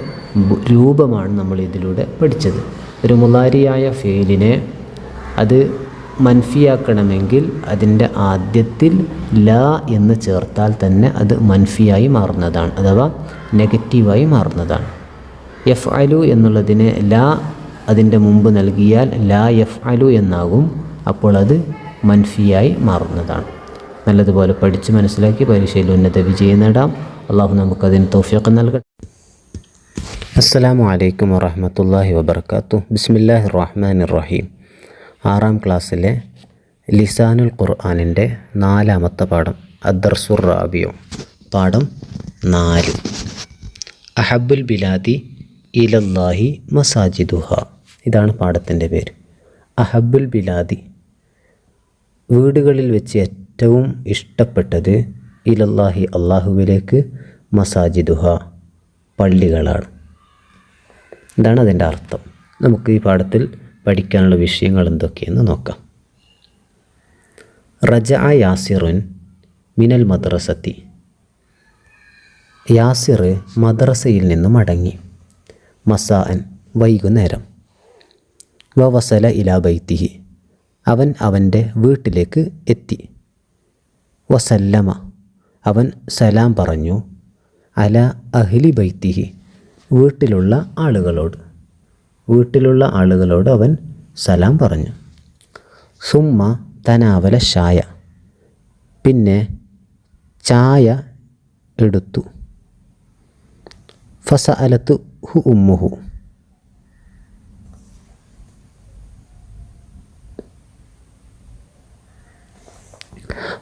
രൂപമാണ് നമ്മൾ ഇതിലൂടെ പഠിച്ചത്. ഒരു മുളാരിയായ ഫീലിനെ അത് മൻഫിയാക്കണമെങ്കിൽ അതിൻ്റെ ആദ്യത്തിൽ ലാ എന്ന് ചേർത്താൽ തന്നെ അത് മൻഫിയായി മാറുന്നതാണ്, അഥവാ നെഗറ്റീവായി മാറുന്നതാണ്. യഫ്അലു എന്നുള്ളതിന് ലാ അതിൻ്റെ മുമ്പ് നൽകിയാൽ ലാ യഫ്അലു എന്നാകും. അപ്പോൾ അത് മൻഫിയായി മാറുന്നതാണ്. നല്ലതുപോലെ പഠിച്ച് മനസ്സിലാക്കി പരീക്ഷയിൽ ഉന്നത വിജയം നേടാം. അള്ളാഹു നമുക്കതിന് തൗഫീഖ് നൽകട്ടെ. അസ്സലാമു അലൈക്കും വറഹ്മത്തുള്ളാഹി വബറകാതുഹു. ബിസ്മില്ലാഹിർ റഹ്മാനിർ റഹീം. 6ാം ക്ലാസ്സിലെ ലിസാനുൽ ഖുർആനിൻ്റെ 4ാമത്തെ പാഠം അദ്ദർസുർ റാബിഉ. പാഠം 4. അഹബ്ബുൽ ബിലാദി ഇലല്ലാഹി മസാജിദുഹ. ഇതാണ് പാഠത്തിൻ്റെ പേര്. അഹബ്ബുൽ ബിലാദി, വീടുകളിൽ വെച്ച് ഏറ്റവും ഇഷ്ടപ്പെട്ടത്, ഇലല്ലാഹി അള്ളാഹുവിലേക്ക്, മസാജിദുഹ പള്ളികളാണ്. ഇതാണ് അതിൻ്റെ അർത്ഥം. നമുക്ക് ഈ പാഠത്തിൽ പഠിക്കാനുള്ള വിഷയങ്ങൾ എന്തൊക്കെയെന്ന് നോക്കാം. റജഅ യാസിറുൻ മിനൽ മദ്രസത്തി. യാസിർ മദ്രസയിൽ നിന്ന് മടങ്ങി. മസാഅൻ വൈകുന്നേരം. വവസല ഇലാ ബൈത്തിഹി, അവൻ അവൻ്റെ വീട്ടിലേക്ക് എത്തി. വസല്ലമ, അവൻ സലാം പറഞ്ഞു. അല അഹ്ലി ബൈത്തിഹി, വീട്ടിലുള്ള ആളുകളോട് അവൻ സലാം പറഞ്ഞു. സുമ്മ തനാവല ഷായ, പിന്നെ ചായ എടുത്തു. ഫസഅലത്തു ഹു ഉമ്മുഹു,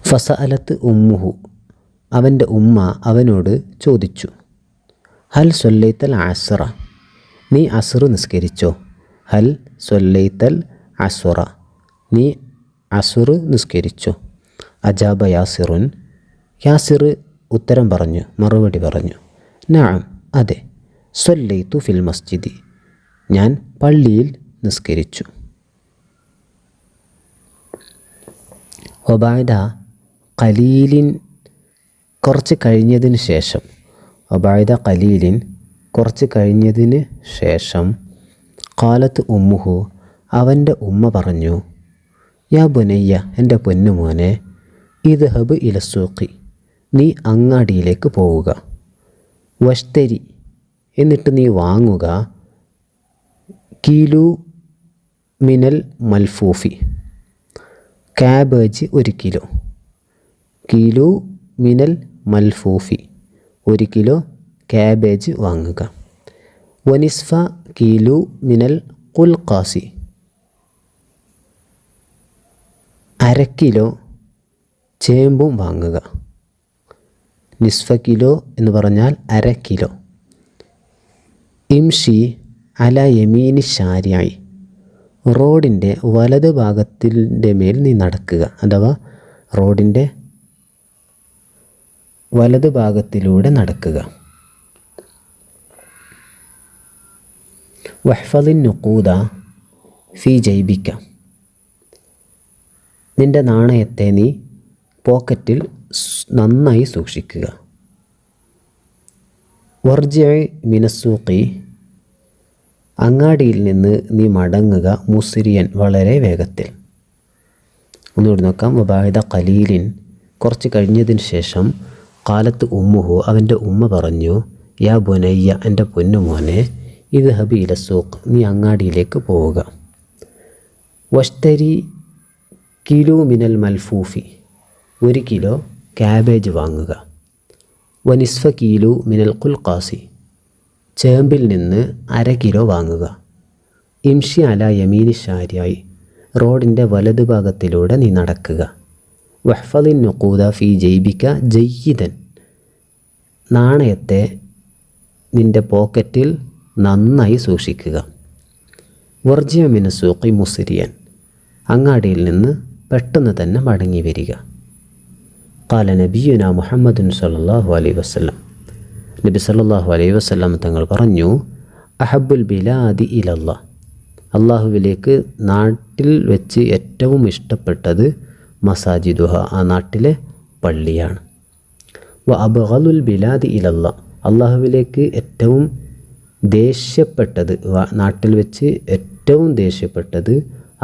ഫസഅലത്ത് ഉമ്മുഹു, അവൻ്റെ ഉമ്മ അവനോട് ചോദിച്ചു. ഹൽ സൊല്ലൈത്തൽ അസ്റ, നീ അസ്ർ നിസ്കരിച്ചോ? ഹൽ സൊല്ലൈത്തൽ അസ്റ, നീ അസ്ർ നിസ്കരിച്ചോ? അജാബ യാസിറുൻ, യാസിർ ഉത്തരം പറഞ്ഞു, മറുപടി പറഞ്ഞു. നഅം, അതെ. സൊല്ലൈത്തു ഫിൽ മസ്ജിദി, ഞാൻ പള്ളിയിൽ നിസ്കരിച്ചു. വബഅദ ഖലീലിൻ, കുറച്ച് കഴിഞ്ഞതിന് ശേഷം. വബഅദ ഖലീലിൻ, കുറച്ച് കഴിഞ്ഞതിന് ശേഷം. ഖാലത്ത് ഉമ്മുഹു, അവൻ്റെ ഉമ്മ പറഞ്ഞു. യാ ബുനയ്യ, എൻ്റെ പൊന്നുമോനെ. ഇദ്ഹബ് ഇലസ്സൂഖി, നീ അങ്ങാടിയിലേക്ക് പോവുക. വഷ്തരി, എന്നിട്ട് നീ വാങ്ങുക. കിലു മിനൽ മൽഫൂഫി, കാബേജ് 1 കിലോ. കിലു മിനൽ മൽഫൂഫി, 1 കിലോ കാബേജ് വാങ്ങുക. വനിസ്ഫ കിലു മിനൽ ഖുൽഖാസി, 1/2 കിലോ ചേമ്പും വാങ്ങുക. നിസ്ഫ കിലോ എന്ന് പറഞ്ഞാൽ 1/2 കിലോ. ഇംഷി അല യമീനി ഷാരിയായി, റോഡിൻ്റെ വലത് ഭാഗത്തിൻ്റെ മേൽ നീ നടക്കുക, അഥവാ റോഡിൻ്റെ വലത് ഭാഗത്തിലൂടെ നടക്കുക. വഹ്ഫദിൻ നുഖൂദ ഫി ജൈബിക്ക, നിൻ്റെ നാണയത്തെ നീ പോക്കറ്റിൽ നന്നായി സൂക്ഷിക്കുക. വർജിഇ മിനസ്സൂഖി, അങ്ങാടിയിൽ നിന്ന് നീ മടങ്ങുക. മുസ്രിയൻ, വളരെ വേഗത്തിൽ. ഒന്നുകൂടി നോക്കാം. വബഅദ ഖലീലിൻ, കുറച്ച് കഴിഞ്ഞതിന് ശേഷം. ഖാലത്ത് ഉമ്മുഹു, അവൻ്റെ ഉമ്മ പറഞ്ഞു. യാ ബുനയ്യ, എൻ്റെ പൊന്നുമോനെ. ഇദ്ഹബി ഇലസ്സൂഖ്, നീ അങ്ങാടിയിലേക്ക് പോവുക. വഷ്തരി കിലു മിനൽ മൽഫൂഫി, 1 കിലോ കാബേജ് വാങ്ങുക. വനിസ്ഫ കീലു മിനൽ ഖുൽഖാസി, ചേമ്പിൽ നിന്ന് 1/2 കിലോ വാങ്ങുക. ഇംഷി അല യമീനി ഷാരിയായി, റോഡിൻ്റെ വലതുഭാഗത്തിലൂടെ നീ നടക്കുക. വഹ്ഫദിൻ നുഖൂദ ഫി ജൈബിക ജയ്യിദൻ, നാണയത്തെ നിൻ്റെ പോക്കറ്റിൽ നന്നായി സൂക്ഷിക്കുക. വർജിയ മിന സൂഖി മുസ്രിയൻ, അങ്ങാടിയിൽ നിന്ന് പെട്ടെന്ന് തന്നെ മടങ്ങി വരിക. ഖാല നബിയുന മുഹമ്മദുൻ സല്ലല്ലാഹു അലൈഹി വസല്ലം, നബി സല്ലല്ലാഹു അലൈഹി വസല്ലം തങ്ങൾ പറഞ്ഞു, അഹബ്ബുൽ ബിലാദി ഇലല്ലാഹ്, അള്ളാഹുവിലേക്ക് നാട്ടിൽ വെച്ച് ഏറ്റവും ഇഷ്ടപ്പെട്ടത് മസാജിദുഹ, ആ നാട്ടിലെ പള്ളിയാണ്. വ അബ്ഗലുൽ ബിലാദി ഇലല്ലാഹ്, അള്ളാഹുവിലേക്ക് ഏറ്റവും ദേഷ്യപ്പെട്ടത്, നാട്ടിൽ വെച്ച് ഏറ്റവും ദേഷ്യപ്പെട്ടത്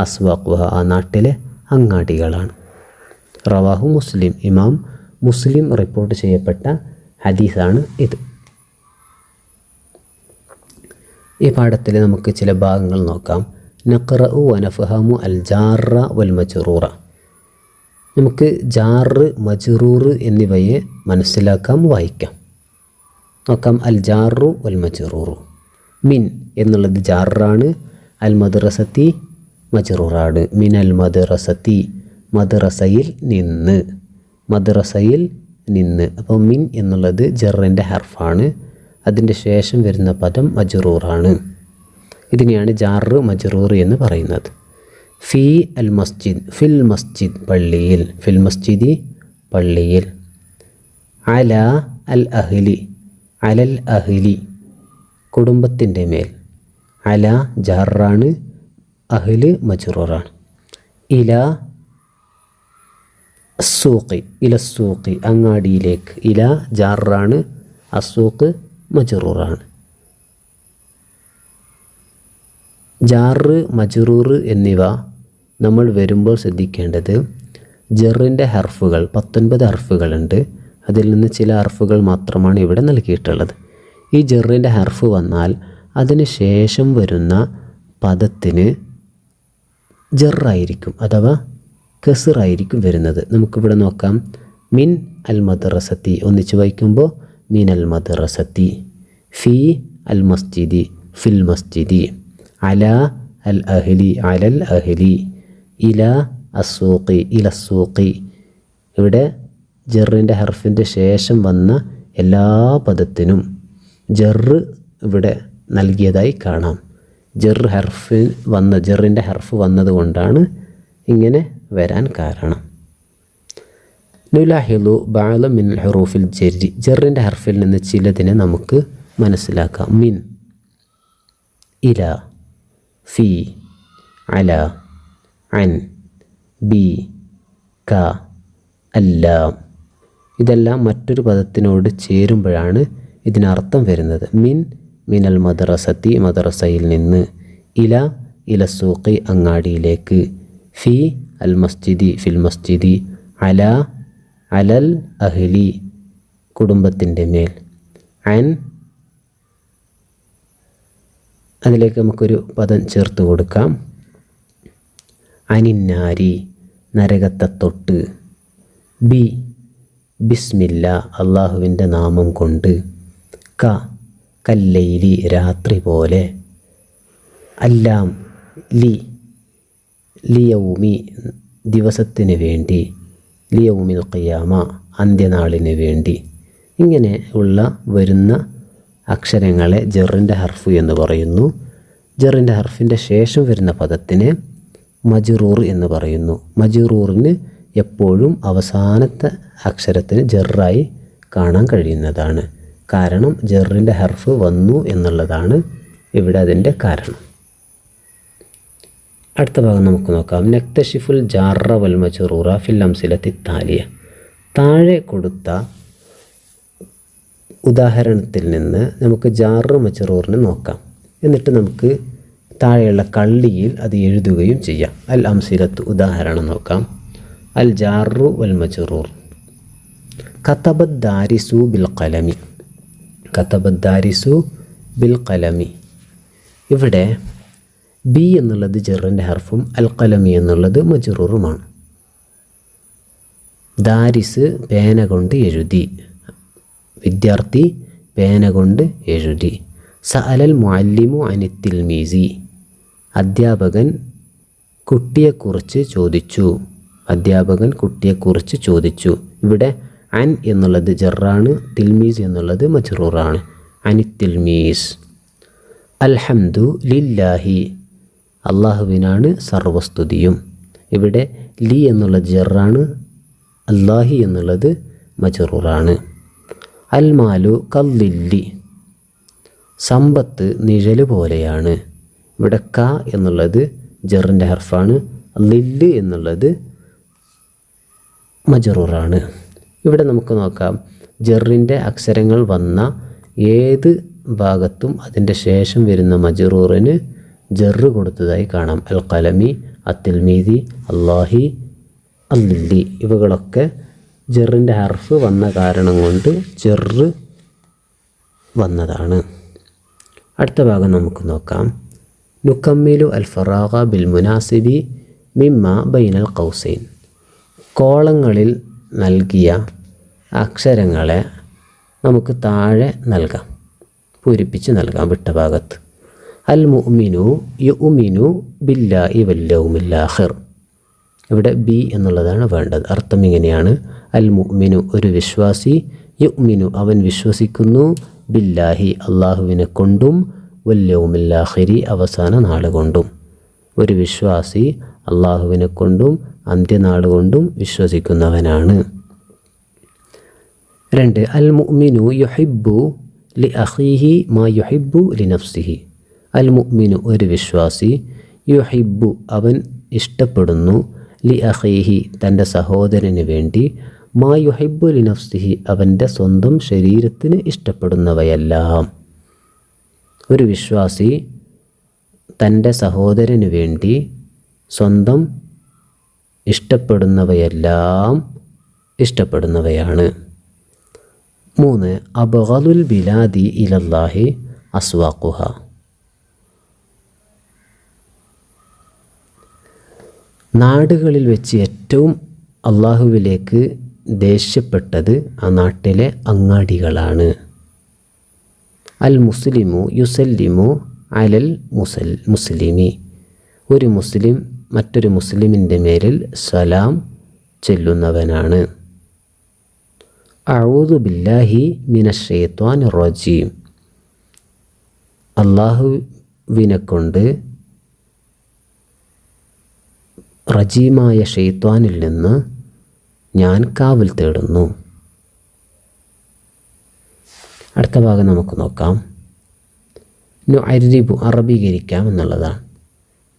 അസ്വാഖുഹ, ആ നാട്ടിലെ അങ്ങാടികളാണ്. റവാഹു മുസ്ലിം, ഇമാം മുസ്ലിം റിപ്പോർട്ട് ചെയ്യപ്പെട്ട ഹദീസാണ് ഇത്. ഈ പാഠത്തിൽ നമുക്ക് ചില ഭാഗങ്ങൾ നോക്കാം. നഖ്റഉ വനഫഹമു അൽ ജാറ വൽ മജ്റൂറ, നമുക്ക് ജാറ് മജ്റൂർ എന്നിവയെ മനസ്സിലാക്കാം, വായിക്കാം. നോക്കാം. അൽ ജാറു വൽ മജ്റൂറു, മിൻ എന്നുള്ളത് ജാറാണ്, അൽ മദ്റസത്തി മജ്റൂറാണ്. മിൻ അൽ മദ്റസത്തി, മദ്റസയിൽ നിന്ന്, മദ്റസയിൽ നിന്ന്. അപ്പോൾ മിൻ എന്നുള്ളത് ജറിൻ്റെ ഹർഫാണ്, അതിൻ്റെ ശേഷം വരുന്ന പദം മജ്റൂറാണ്. ഇതിനെയാണ് ജാറ് മജ്റൂർ എന്ന് പറയുന്നത്. ഫി അൽ മസ്ജിദ്, ഫിൽ മസ്ജിദ് പള്ളിയിൽ, ഫിൽ മസ്ജിദി പള്ളിയിൽ. അല അൽ അഹ്ലി, അലൽ അഹ്ലി കുടുംബത്തിൻ്റെ മേൽ. അല ജാറാണ്, അഹ്ല് മജ്റൂറാണ്. ഇല അസ്സൂഖി, ഇലസ്സൂഖി അങ്ങാടിയിലേക്ക്. ഇല ജാറാണ്, അസ്സൂഖ് മജ്റൂറാണ്. ജാറ് മജ്റൂർ എന്നിവ നമ്മൾ വരുമ്പോൾ ശ്രദ്ധിക്കേണ്ടത്, ജറിൻ്റെ ഹർഫുകൾ 19 ഹർഫുകളുണ്ട്. അതിൽ നിന്ന് ചില ഹർഫുകൾ മാത്രമാണ് ഇവിടെ നൽകിയിട്ടുള്ളത്. ഈ ജറിൻ്റെ ഹർഫ് വന്നാൽ അതിന് ശേഷം വരുന്ന പദത്തിന് ജറായിരിക്കും, അഥവാ കസ്റായിരിക്കും വരുന്നത്. നമുക്കിവിടെ നോക്കാം. മിൻ അൽ മദ്റസത്തി ഒന്നിച്ച് വായിക്കുമ്പോൾ മിൻ അൽ മദ്റസത്തി. ഫി അൽ മസ്ജിദി, ഫിൽ മസ്ജിദി. അല അൽ അഹ്ലി, അലൽ അഹ്ലി. ഇല അസ്സൂഖി, ഇലസ്സൂഖി. ഇവിടെ ജറിൻ്റെ ഹർഫിൻ്റെ ശേഷം വന്ന എല്ലാ പദത്തിനും ജറ് ഇവിടെ നൽകിയതായി കാണാം. ജറിൻ്റെ ഹർഫ് വന്നതുകൊണ്ടാണ് ഇങ്ങനെ വരാൻ കാരണം. നുലാഹിലു ബഅദ മിൻ ഹുറൂഫിൽ ജരി, ജറിൻ്റെ ഹർഫിൽ നിന്ന് ചിലതിനെ നമുക്ക് മനസ്സിലാക്കാം. മിൻ, ഇല, ഫി, അല, അൻ, ബി, ക, അല്ലാം. ഇതെല്ലാം മറ്റൊരു പദത്തിനോട് ചേരുമ്പോഴാണ് ഇതിനർത്ഥം വരുന്നത്. മിൻ, മിനൽ മദ്റസത്തി മദ്റസയിൽ നിന്ന്. ഇല, ഇലസ്സൂഖി അങ്ങാടിയിലേക്ക്. ഫി അൽ മസ്ജിദി, ഫിൽ മസ്ജിദി. അല, അലൽ അഹ്ലി കുടുംബത്തിൻ്റെ മേൽ. അൻ, അതിലേക്ക് നമുക്കൊരു പദം ചേർത്ത് കൊടുക്കാം. അനിന്നാരി നരകത്തെ തൊട്ട്. ബി, ബിസ്മില്ല അള്ളാഹുവിൻ്റെ നാമം കൊണ്ട്. ക, കല്ലൈലി രാത്രി പോലെ. അല്ലാം, ലി, ലിയൗമി ദിവസത്തിന് വേണ്ടി. ലിയൗമിൽ ഖിയാമ അന്ത്യനാളിന് വേണ്ടി. ഇങ്ങനെ ഉള്ള വരുന്ന അക്ഷരങ്ങളെ ജറിൻ്റെ ഹർഫ് എന്ന് പറയുന്നു. ജറിൻ്റെ ഹർഫിൻ്റെ ശേഷം വരുന്ന പദത്തിന് മജ്റൂർ എന്ന് പറയുന്നു. മജ്റൂറിന് എപ്പോഴും അവസാനത്തെ അക്ഷരത്തിന് ജറായി കാണാൻ കഴിയുന്നതാണ്. കാരണം ജറിൻ്റെ ഹർഫ് വന്നു എന്നുള്ളതാണ് ഇവിടെ അതിൻ്റെ കാരണം. അടുത്ത ഭാഗം നമുക്ക് നോക്കാം. നക്തഷിഫുൽ ജാറ വൽ മജ്റൂറ ഫിൽ അംസിലത്തി താലിയ. താഴെ കൊടുത്ത ഉദാഹരണത്തിൽ നിന്ന് നമുക്ക് ജാറ് മജ്റൂറിനെ നോക്കാം. എന്നിട്ട് നമുക്ക് താഴെയുള്ള കള്ളിയിൽ അത് എഴുതുകയും ചെയ്യാം. അൽ അംസിലത്ത് ഉദാഹരണം നോക്കാം. അൽ ജാറു വൽ മജ്റൂർ. കതബദ് ദാരിസു ബിൽ ഖലമി. കതബദ് ദാരിസു ബിൽ ഖലമി. ഇവിടെ ബി എന്നുള്ളത് ജറിൻ്റെ ഹർഫും അൽ ഖലമി എന്നുള്ളത് മജ്റൂറുമാണ്. ദാരിസ് പേന കൊണ്ട് എഴുതി. വിദ്യാർത്ഥി പേന കൊണ്ട് എഴുതി. സഅലൽ മുഅല്ലിമു അനി തിൽമീസി, അധ്യാപകൻ കുട്ടിയെക്കുറിച്ച് ചോദിച്ചു. അധ്യാപകൻ കുട്ടിയെക്കുറിച്ച് ചോദിച്ചു. ഇവിടെ അൻ എന്നുള്ളത് ജറാണ്, തിൽമീസ് എന്നുള്ളത് മജ്റൂറാണ്. അനി തിൽമീസ്. അൽഹംദു ലില്ലാഹി, അള്ളാഹുവിനാണ് സർവസ്തുതിയും. ഇവിടെ ലി എന്നുള്ളത് ജറാണ്, അല്ലാഹി എന്നുള്ളത് മജ്റൂറാണ്. അൽ മാലു കല്ലില്ലി, സമ്പത്ത് നിഴല് പോലെയാണ്. ഇവിടെ ക എന്നുള്ളത് ജറിൻ്റെ ഹർഫാണ്, ലില്ല് എന്നുള്ളത് മജ്റൂറാണ്. ഇവിടെ നമുക്ക് നോക്കാം, ജറിൻ്റെ അക്ഷരങ്ങൾ വന്ന ഏത് ഭാഗത്തും അതിൻ്റെ ശേഷം വരുന്ന മജ്റൂറിന് ജറ് കൊടുത്തതായി കാണാം. അൽ ഖലമി, അത്തിൽമീദി, അല്ലാഹി, അല്ലില്ലി ഇവകളൊക്കെ ജറിൻ്റെ ഹർഫ് വന്ന കാരണം കൊണ്ട് ജറ് വന്നതാണ്. അടുത്ത ഭാഗം നമുക്ക് നോക്കാം. നുക്കമ്മിലു അൽ ഫറാഗ ബിൽ മുനാസിബി മിമ്മ ബൈനൽ ഖൗസൈൻ, കോളങ്ങളിൽ നൽകിയ അക്ഷരങ്ങളെ നമുക്ക് താഴെ നൽകാം, പൂരിപ്പിച്ച് നൽകാം വിട്ട ഭാഗത്ത്. അൽ മുഅ്മിനു യുഅ്മിനു ബില്ലാഹി വൽ യൗമിൽ ആഖിർ, ഇവിടെ ബി എന്നുള്ളതാണ് വേണ്ടത്. അർത്ഥം ഇങ്ങനെയാണ്: അൽ മുഅ്മിനു ഒരു വിശ്വാസി, യുഅ്മിനു അവൻ വിശ്വസിക്കുന്നു, ബില്ലാഹി അള്ളാഹുവിനെ കൊണ്ടും, വൽ യൗമിൽ ആഖിരി അവസാന നാൾ കൊണ്ടും. ഒരു വിശ്വാസി അള്ളാഹുവിനെ കൊണ്ടും അന്ത്യനാൾ കൊണ്ടും വിശ്വസിക്കുന്നവനാണ്. 2. അൽ മുഅ്മിനു യുഹിബ്ബു ലി അഖീഹി മാ യുഹിബ്ബു ലി നഫ്സിഹി, അൽ മുഅ്മിനു ഒരു വിശ്വാസി, യുഹിബ്ബു അവൻ ഇഷ്ടപ്പെടുന്നു, ലി അഖീഹി തൻ്റെ സഹോദരന് വേണ്ടി, മാ യുഹിബ്ബു ലി നഫ്സിഹി അവൻ്റെ സ്വന്തം ശരീരത്തിന് ഇഷ്ടപ്പെടുന്നവയെല്ലാം. ഒരു വിശ്വാസി തൻ്റെ സഹോദരന് വേണ്ടി സ്വന്തം ഇഷ്ടപ്പെടുന്നവയെല്ലാം ഇഷ്ടപ്പെടുന്നവയാണ്. 3. അബ്ഗളുൽ ബിലാദി ഇലല്ലാഹി അസ്വാഖുഹ, നാടുകളിൽ വെച്ച് ഏറ്റവും അള്ളാഹുവിലേക്ക് ദേഷ്യപ്പെട്ടത് ആ നാട്ടിലെ അങ്ങാടികളാണ്. അൽ മുസ്ലിമു യുസല്ലിമു അലൽ മുസ്ലിമി, ഒരു മുസ്ലിം മറ്റൊരു മുസ്ലിമിൻ്റെ മേലിൽ സലാം ചൊല്ലുന്നവനാണ്. അഊദു ബില്ലാഹി മിനശ് ശൈത്വാനിർ റജീം, അള്ളാഹുവിനെ കൊണ്ട് റജീമായ ഷെയ്ത്വാനിൽ നിന്ന് ഞാൻ കാവൽ തേടുന്നു. അടുത്ത ഭാഗം നമുക്ക് നോക്കാം. നുഅരിബു അറബീകരിക്കാം എന്നുള്ളതാണ്.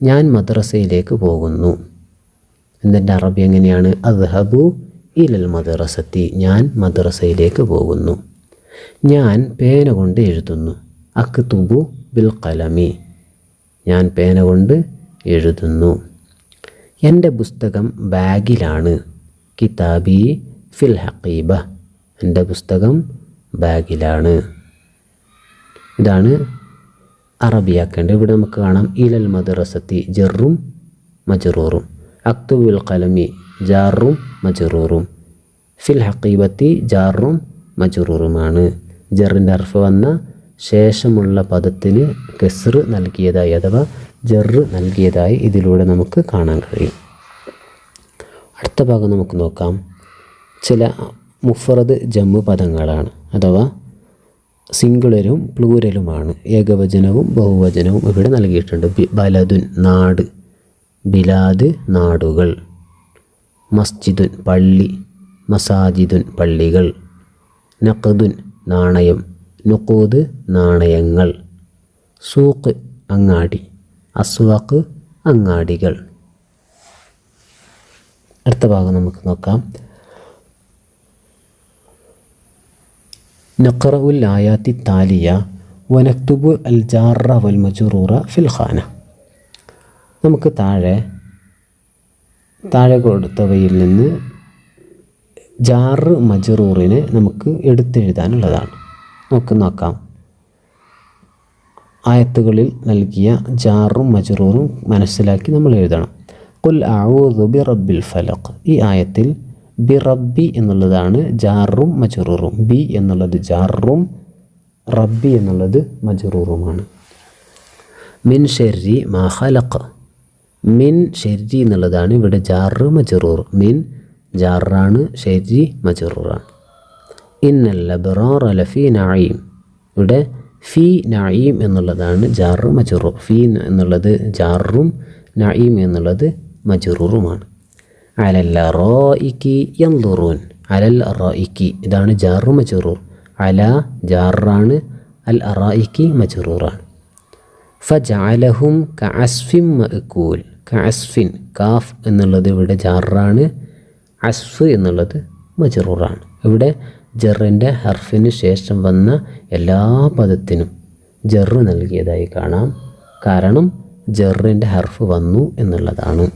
ഞാൻ മദ്രസയിലേക്ക് പോകുന്നു എന്നതിൻ്റെ അറബി എങ്ങനെയാണ്? അദ്ഹബു ഇലൽ മദ്രസത്തി, ഞാൻ മദ്രസയിലേക്ക് പോകുന്നു. ഞാൻ പേന കൊണ്ട് എഴുതുന്നു. അക്തുബു ബിൽ ഖലമി, ഞാൻ പേന കൊണ്ട് എഴുതുന്നു. എൻ്റെ പുസ്തകം ബാഗിലാണ്. കിതാബി ഫിൽ ഹഖീബ, എൻ്റെ പുസ്തകം ബാഗിലാണ്. ഇതാണ് അറബിയാക്കേണ്ടത്. ഇവിടെ നമുക്ക് കാണാം ഇലൽ മദ്രസത്തി ജറും മജ്റൂറും, അക്തുബുൽ ഖലമി ജാറും മജ്റൂറും, ഫിൽ ഹഖീബത്തി ജാറും മജ്റൂറുമാണ്. ജറിൻ്റെ ഹർഫ് വന്ന ശേഷമുള്ള പദത്തിന് കസ്ർ നൽകിയതായി അഥവാ ജറ് നൽകിയതായി ഇതിലൂടെ നമുക്ക് കാണാൻ കഴിയും. അടുത്ത ഭാഗം നമുക്ക് നോക്കാം. ചില മുഫ്രദ് ജമ്മു പദങ്ങളാണ് അഥവാ സിംഗുലരും പ്ലൂരലുമാണ്. ഏകവചനവും ബഹുവചനവും ഇവിടെ നൽകിയിട്ടുണ്ട്. ബലദുൻ നാട്, ബിലാദ് നാടുകൾ, മസ്ജിദുൻ പള്ളി, മസാജിദുൻ പള്ളികൾ, നഖദുൻ നാണയം, നുഖൂദ് നാണയങ്ങൾ, സൂഖ് അങ്ങാടി, അസ്വാഖ് അങ്ങാടികൾ. അടുത്ത ഭാഗം നമുക്ക് നോക്കാം. നഖറഉൽ ആയാത്തി താലിയ വനക്തുബു അൽ ജാറ വൽ മജ്റൂറ ഫിൽ ഖാന, നമുക്ക് താഴെ കൊടുത്തവയിൽ നിന്ന് ജാറ് മജ്റൂറിനെ നമുക്ക് എടുത്തെഴുതാനുള്ളതാണ്. നമുക്ക് നോക്കാം. ആയത്തുകളിൽ നൽകിയ ജാറും മജ്റൂറും മനസ്സിലാക്കി നമ്മൾ എഴുതണം. ഖുൽ അഊദു ബി റബ്ബിൽ ഫലഖ്, ഈ ആയത്തിൽ ബി റബ്ബി എന്നുള്ളതാണ് ജാറും മജ്റൂറും. ബി എന്നുള്ളത് ജാറും റബ്ബി എന്നുള്ളത് മജ്റൂറുമാണ്. മിൻ ഷെർരി മാ ഖലഖ്. മിൻ ഷെർരി എന്നുള്ളതാണ് ഇവിടെ ജാറ് മജ്റൂർ. മിൻ ജാറാണ്, ഷെർരി മജ്റൂറാണ്. ഇന്നൽ അബ്റാറ ലഫീ നഈം. ഇവിടെ ഫീ നഈം എന്നുള്ളതാണ് ജാറ് മജ്റൂർ. ഫീ എന്നുള്ളത് ജാറും നഈം എന്നുള്ളത് മജ്റൂറുമാണ്. അലൽ അറായികി യൻദുറൂൻ. അലൽ അറായികി ഇതാണ് ജാറ് മജ്റൂർ. അല ജാറാണ്, അൽ അറായികി മജ്റൂറാണ്. ഫജഅലഹും കഅസ്ഫിൻ മഅകൂൽ. കഅസ്ഫിൻ കാഫ് എന്നുള്ളത് ഇവിടെ ജാറാണ്, അസ്ഫ് എന്നുള്ളത് മജ്റൂറാണ്. ഇവിടെ ജറിൻ്റെ ഹർഫിന് ശേഷം വന്ന എല്ലാ പദത്തിനും ജറ് നൽകിയതായി കാണാം. കാരണം ജറിൻ്റെ ഹർഫ് വന്നു എന്നുള്ളതാണ്.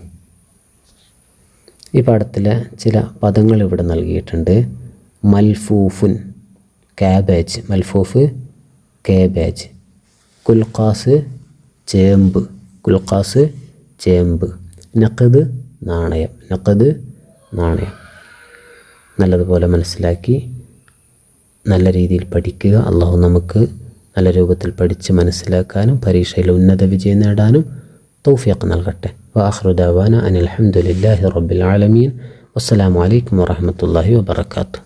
ഈ പാഠത്തിലെ ചില പദങ്ങൾ ഇവിടെ നൽകിയിട്ടുണ്ട്. മൽഫൂഫുൻ കാബേജ്. മൽഫൂഫ് കാബേജ്. കുൽഖാസ് ചേമ്പ്. കുൽഖാസ് ചേമ്പ്. നഖദ് നാണയം. നഖദ് നാണയം. നല്ലതുപോലെ മനസ്സിലാക്കി നല്ല രീതിയിൽ പഠിക്കുക. അള്ളാഹു നമുക്ക് നല്ല രൂപത്തിൽ പഠിച്ച് മനസ്സിലാക്കാനും പരീക്ഷയിൽ ഉന്നത വിജയം നേടാനും തൗഫീഖ് നൽകട്ടെ. വആഖിറു ദഅവാന അനിൽ ഹംദുലില്ലാഹി റബ്ബിൽ ആലമീൻ. വസ്സലാമു അലൈക്കും വറഹ്മത്തുള്ളാഹി വബറകാതുഹു.